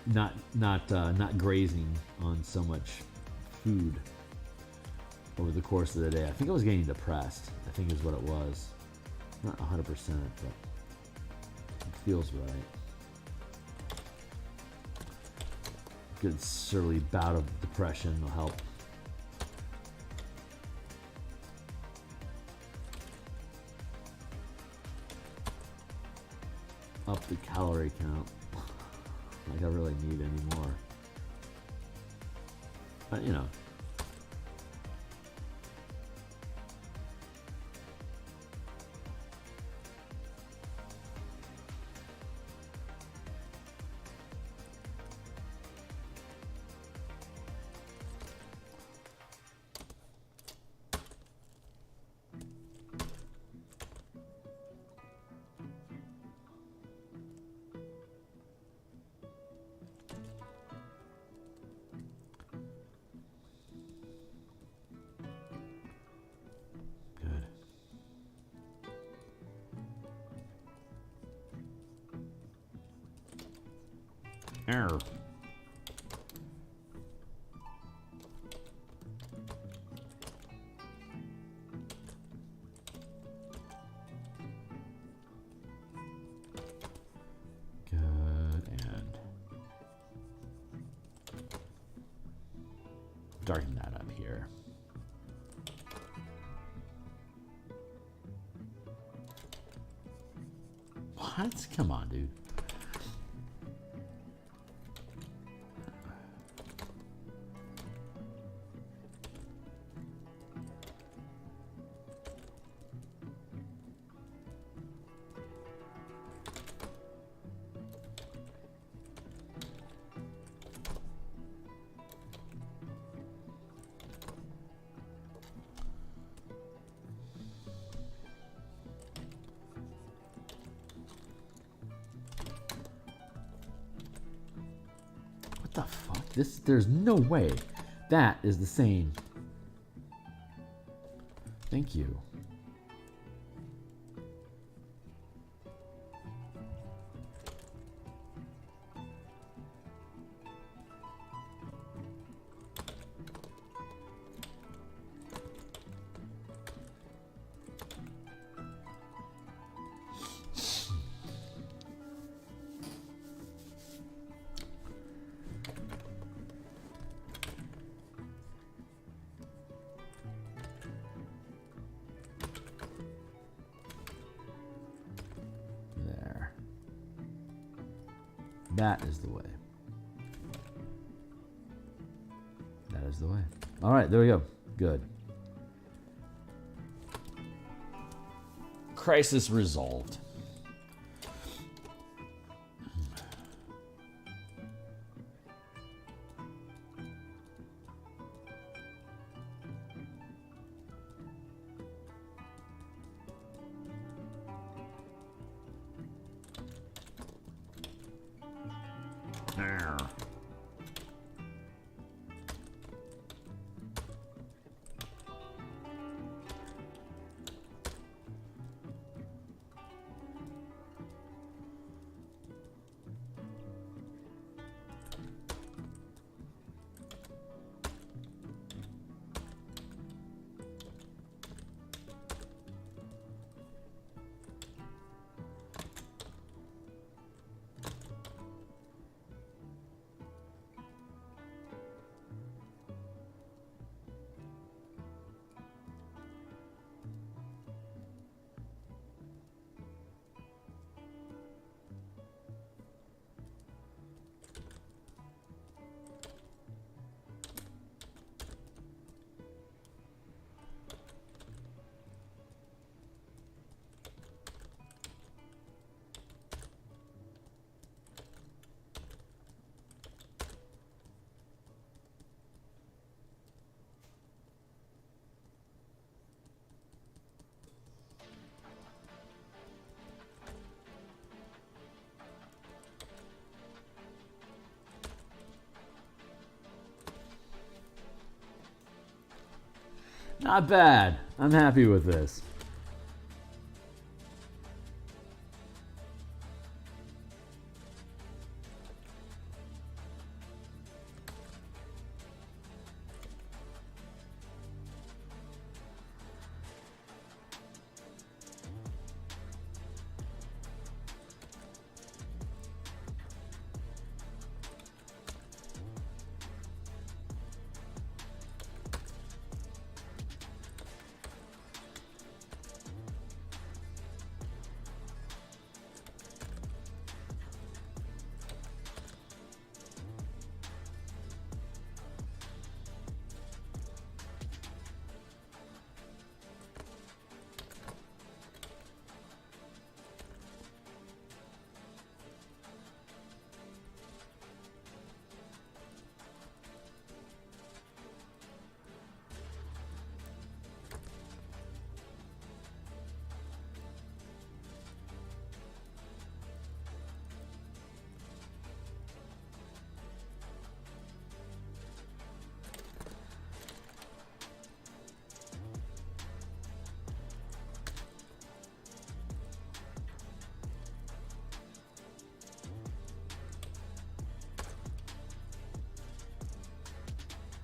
not grazing on so much food over the course of the day. I think I was getting depressed, I think is what it was. Not 100%, but it feels right. Good surly bout of depression will help. Up the calorie count. Like I really need any more. But you know. Error. Good, and darken that up here. What? Come on, dude. The fuck? There's no way that is the same. Thank you. That is the way. That is the way. All right, there we go. Good. Crisis resolved. Not bad. I'm happy with this.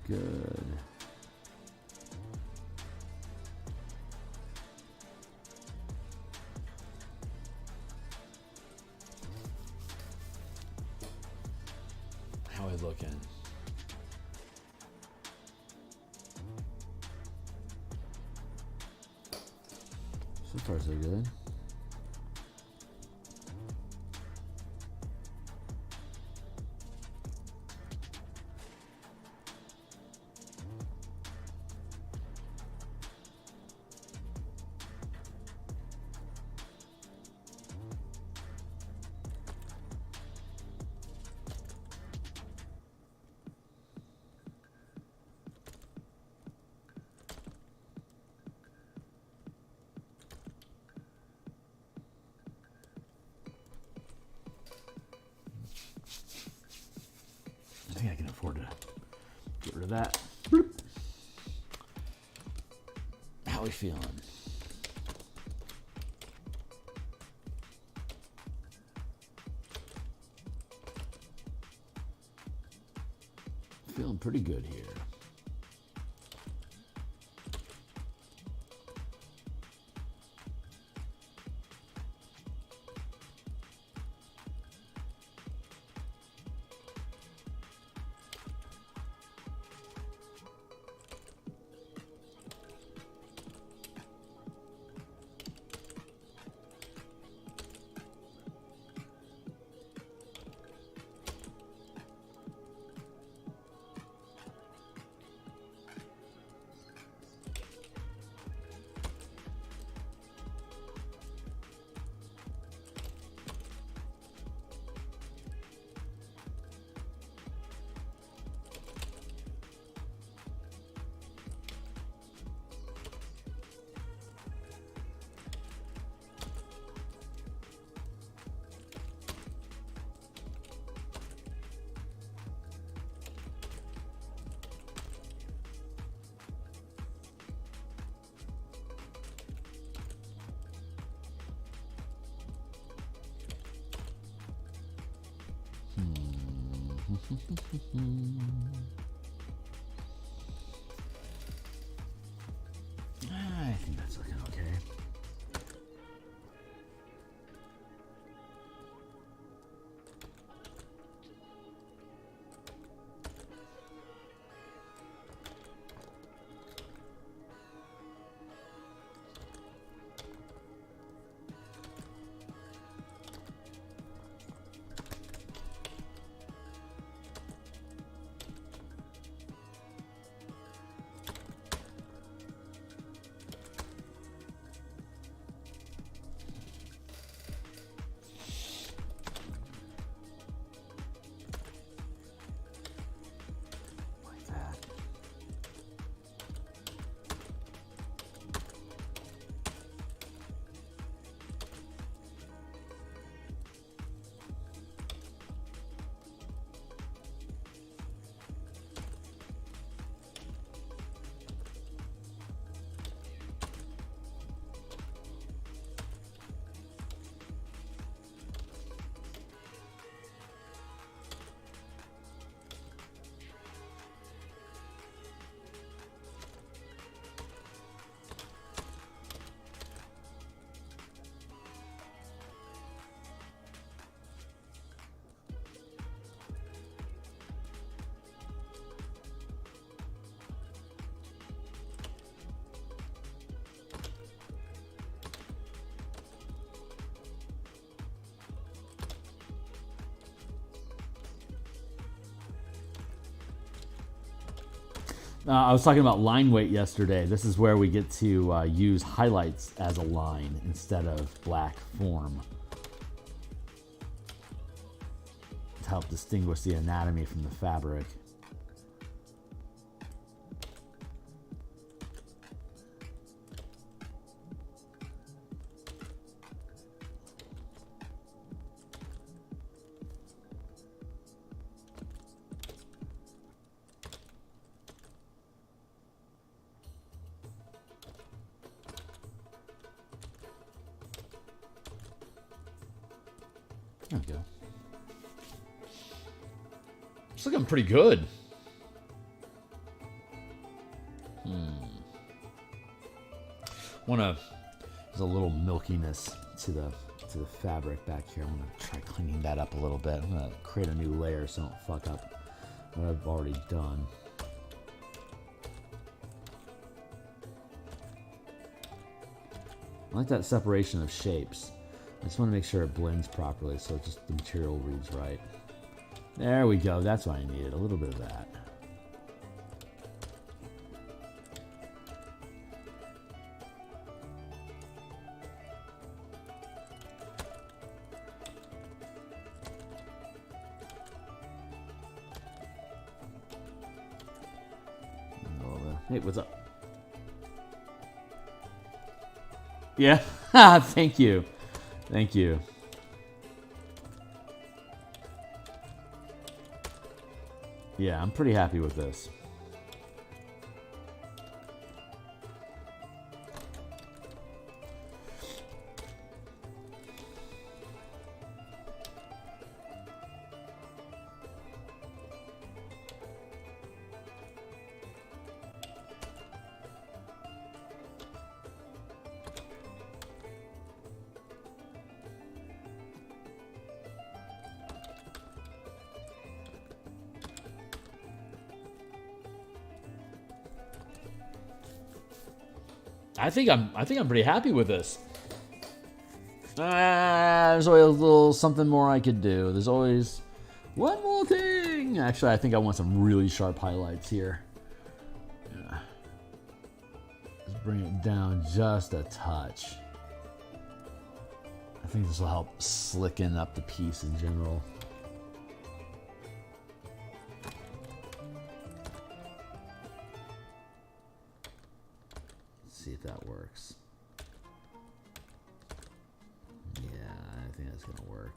Good. How are we looking? So far, so good. I think I can afford to get rid of that. Bloop. How we feeling? Feeling pretty good here. I think that's looking okay. I was talking about line weight yesterday. This is where we get to use highlights as a line instead of black form to help distinguish the anatomy from the fabric. There we go. It's looking pretty good. There's a little milkiness to the fabric back here. I'm gonna try cleaning that up a little bit. I'm gonna create a new layer so I don't fuck up what I've already done. I like that separation of shapes. I just want to make sure it blends properly so just the material reads right. There we go. That's what I needed. A little bit of that. Hey, what's up? Yeah. Thank you. Thank you. Yeah, I'm pretty happy with this. I think I'm pretty happy with this. There's always a little something more I could do. There's always one more thing. Actually, I think I want some really sharp highlights here. Yeah. Just bring it down just a touch. I think this will help slicken up the piece in general. See if that works. Yeah, I think that's gonna work.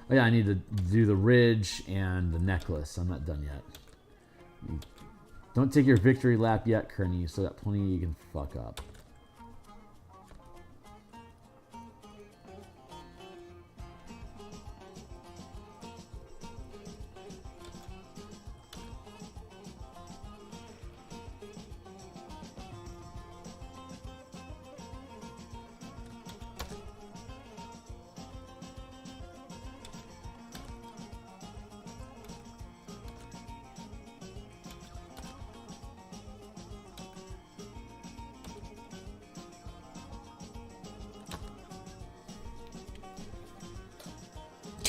Oh yeah, I need to do the ridge and the necklace. I'm not done yet. Don't take your victory lap yet, Kearney. You still got plenty you can fuck up.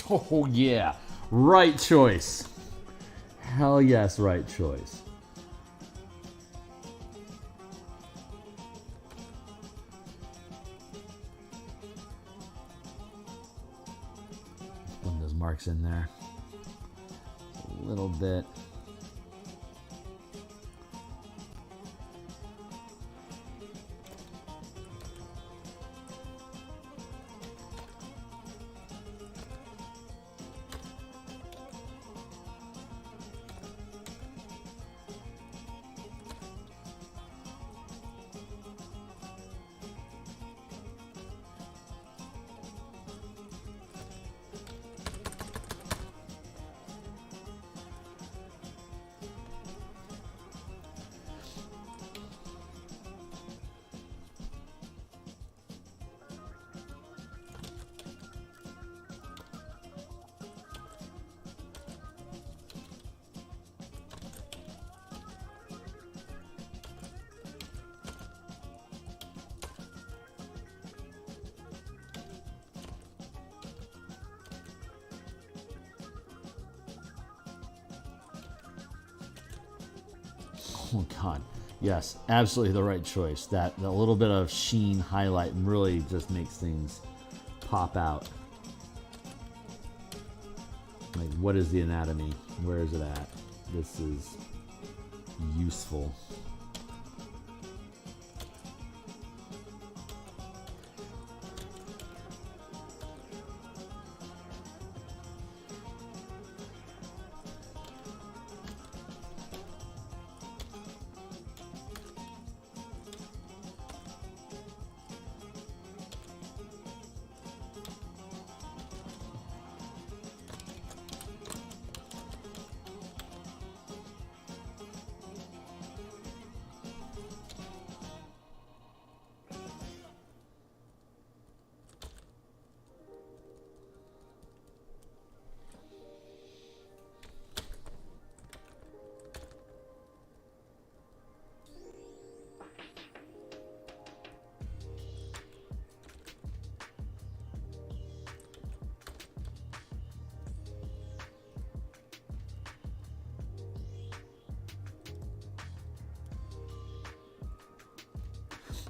Oh yeah, right choice. Hell yes, right choice. Put those marks in there. A little bit. Oh God, yes, absolutely the right choice. That little bit of sheen highlight really just makes things pop out. Like, what is the anatomy? Where is it at? This is useful.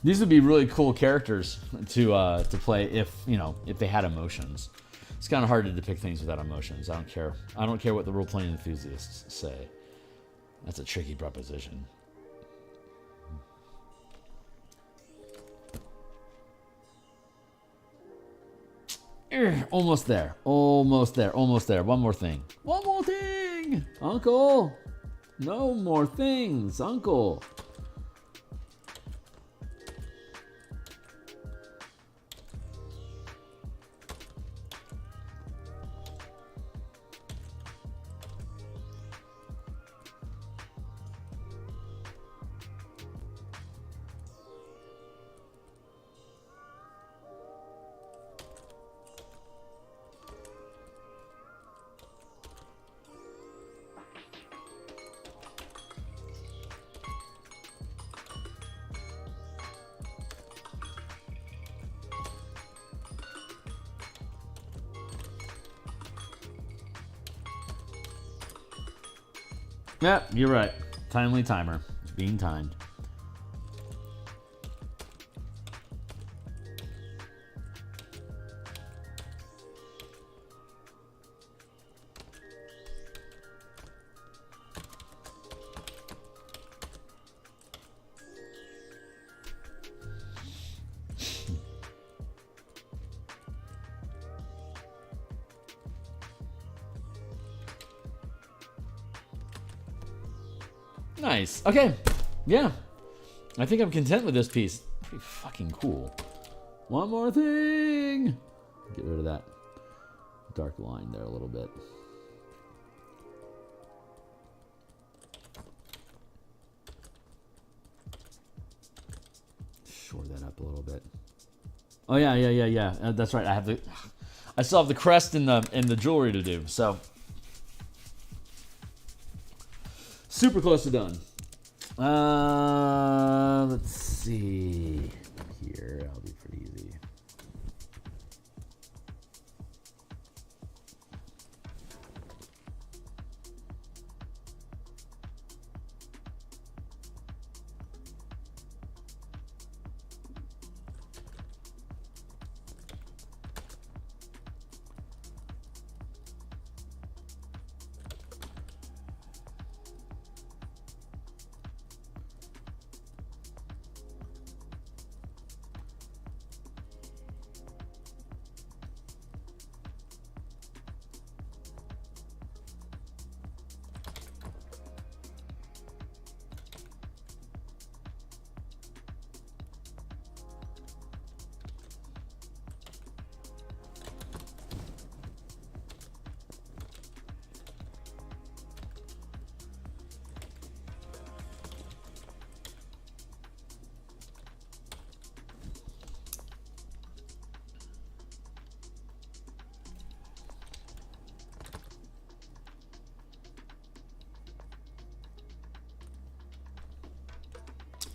These would be really cool characters to play if they had emotions. It's kind of hard to depict things without emotions. I don't care. I don't care what the role-playing enthusiasts say. That's a tricky proposition. Almost there. Almost there. Almost there. One more thing. One more thing! Uncle! No more things, Uncle! Yeah, you're right. Timely timer. Being timed. Nice. Okay. Yeah. I think I'm content with this piece. Pretty fucking cool. One more thing. Get rid of that dark line there a little bit. Shore that up a little bit. Oh yeah. That's right. I still have the crest and the jewelry to do. So super close to done. Let's see here. That'll be pretty easy.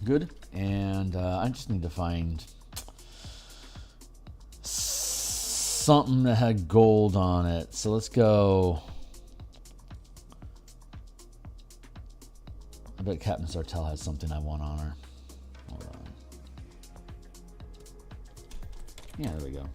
Good. And I just need to find something that had gold on it. So let's go. I bet Captain Sartell has something I want on her. Hold on. Yeah, there we go.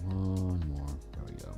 One more. There we go.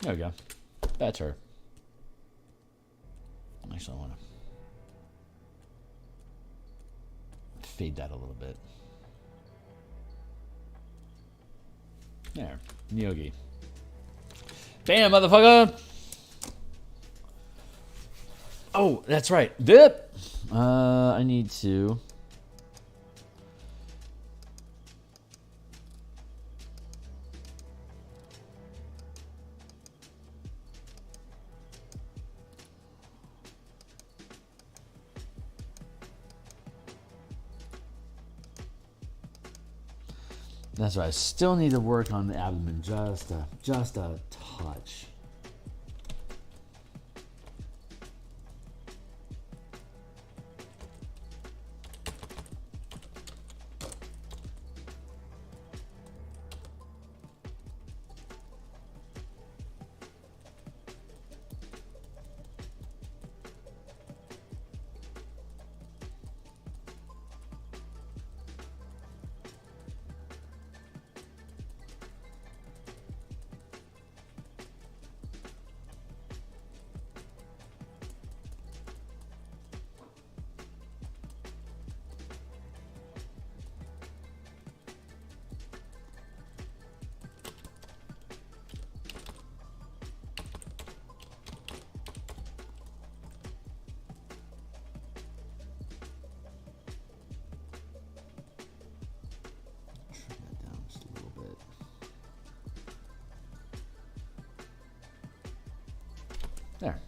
There we go. That's her. Actually, I want to fade that a little bit. There. Nyogi. Bam, motherfucker! Oh, that's right. Dip! I need to... That's right. I still need to work on the abdomen just a touch. There.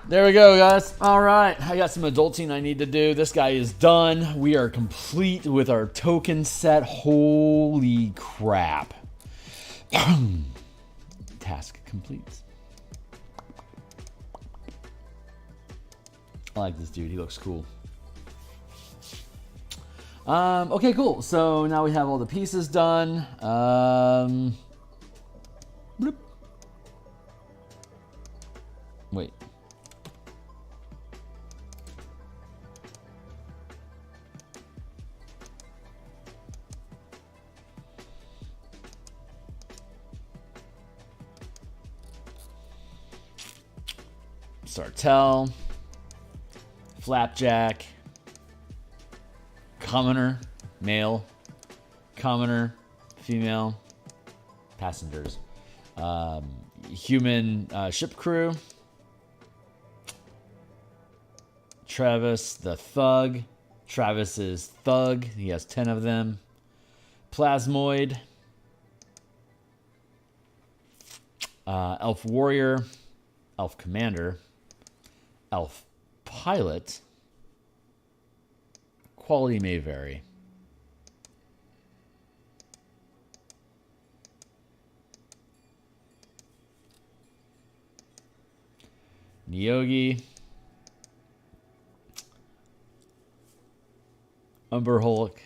There we go, guys. All right, I got some adulting I need to do. This guy is done. We are complete with our token set. Holy crap. Task complete. I like this dude. He looks cool. Okay, cool. So now we have all the pieces done. Bloop. Wait. Sartell, Flapjack, Commoner, male, Commoner, female, passengers, human ship crew, Travis the Thug, Travis is Thug, he has 10 of them, Plasmoid, Elf Warrior, Elf Commander, Elf Pilot. Quality may vary. Neogi. Umber Hulk.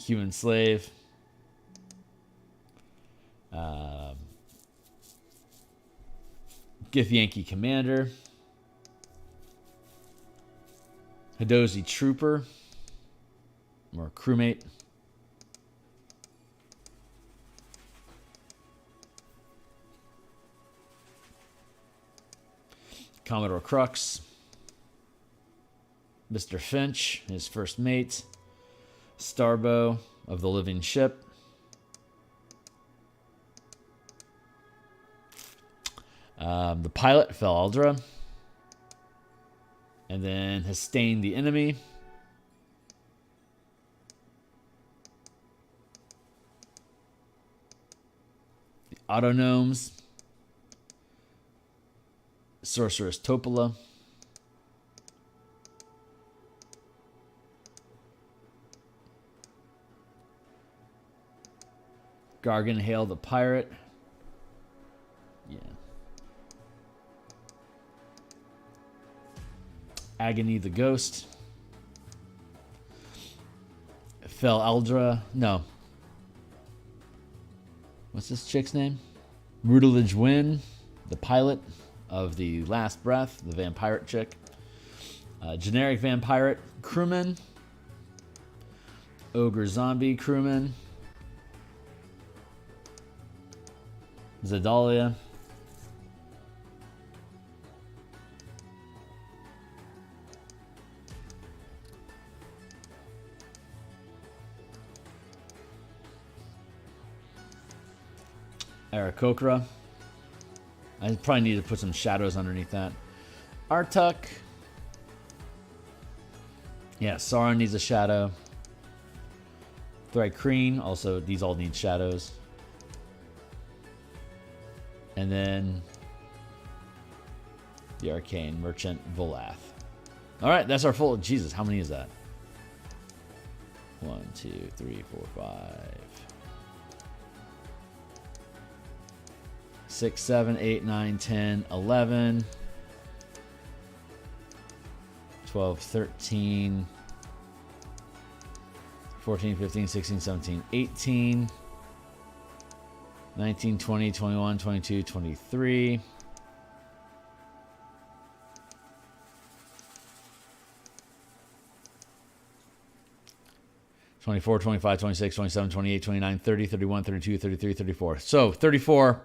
Human Slave. Gith Yankee Commander. Hadozi Trooper. Or crewmate. Commodore Crux. Mr. Finch, his first mate. Starbow of the Living Ship. The pilot, Felaldra. And then Hastain the Enemy. The Autognomes. Sorceress Topola. Garganhale the Pirate. Yeah. Agony the Ghost. Felaldra. No. What's this chick's name? Rutilage Wynn, the pilot of the Last Breath, the vampire chick. Generic vampire crewman. Ogre zombie crewman. Zedalia. Aarakocra. I probably need to put some shadows underneath that. Artuk. Yeah, Sauron needs a shadow. Thrycreen. Also, these all need shadows. And then the Arcane Merchant Volath. All right, that's our full. Jesus, how many is that? 1, 2, 3, 4, 5, 6, 7, 8, 9, 10, 11, 12, 13, 14, 15, 16, 17, 18, 19, 20, 21, 22, 23. 24, 25, 26, 27, 28, 29, 30, 31, 32, 33, 34. So 34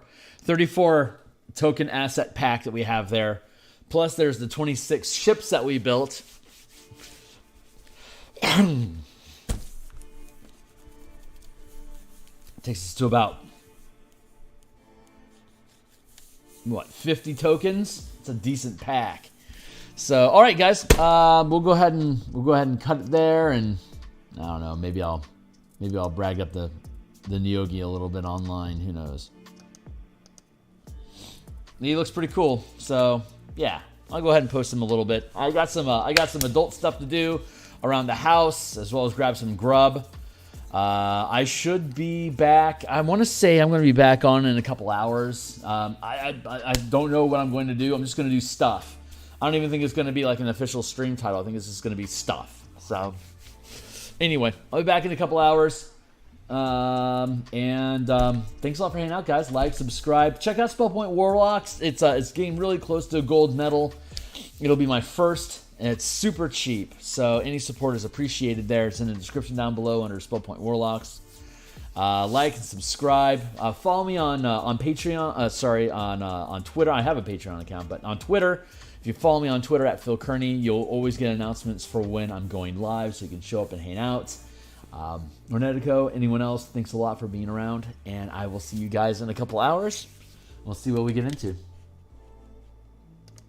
token asset pack that we have there. Plus there's the 26 ships that we built. Takes us to about, what, 50 tokens? It's a decent pack. So, all right, guys, we'll go ahead and cut it there, and I don't know, maybe I'll brag up the Neogi a little bit online. Who knows? He looks pretty cool. So yeah, I'll go ahead and post him a little bit. I got some adult stuff to do around the house, as well as grab some grub. I should be back. I want to say I'm going to be back on in a couple hours. I don't know what I'm going to do. I'm just going to do stuff. I don't even think it's going to be like an official stream title. I think it's just going to be stuff. So anyway, I'll be back in a couple hours. Thanks a lot for hanging out, guys. Like, subscribe. Check out Point Warlocks. It's getting really close to a gold medal. It'll be my first, and it's super cheap. So any support is appreciated there. It's in the description down below under Point Warlocks. Like and subscribe. Follow me on Patreon. On Twitter. I have a Patreon account, but on Twitter. If you follow me on Twitter at Phil Kearney, you'll always get announcements for when I'm going live, so you can show up and hang out. Ornetico, anyone else, thanks a lot for being around, and I will see you guys in a couple hours. We'll see what we get into.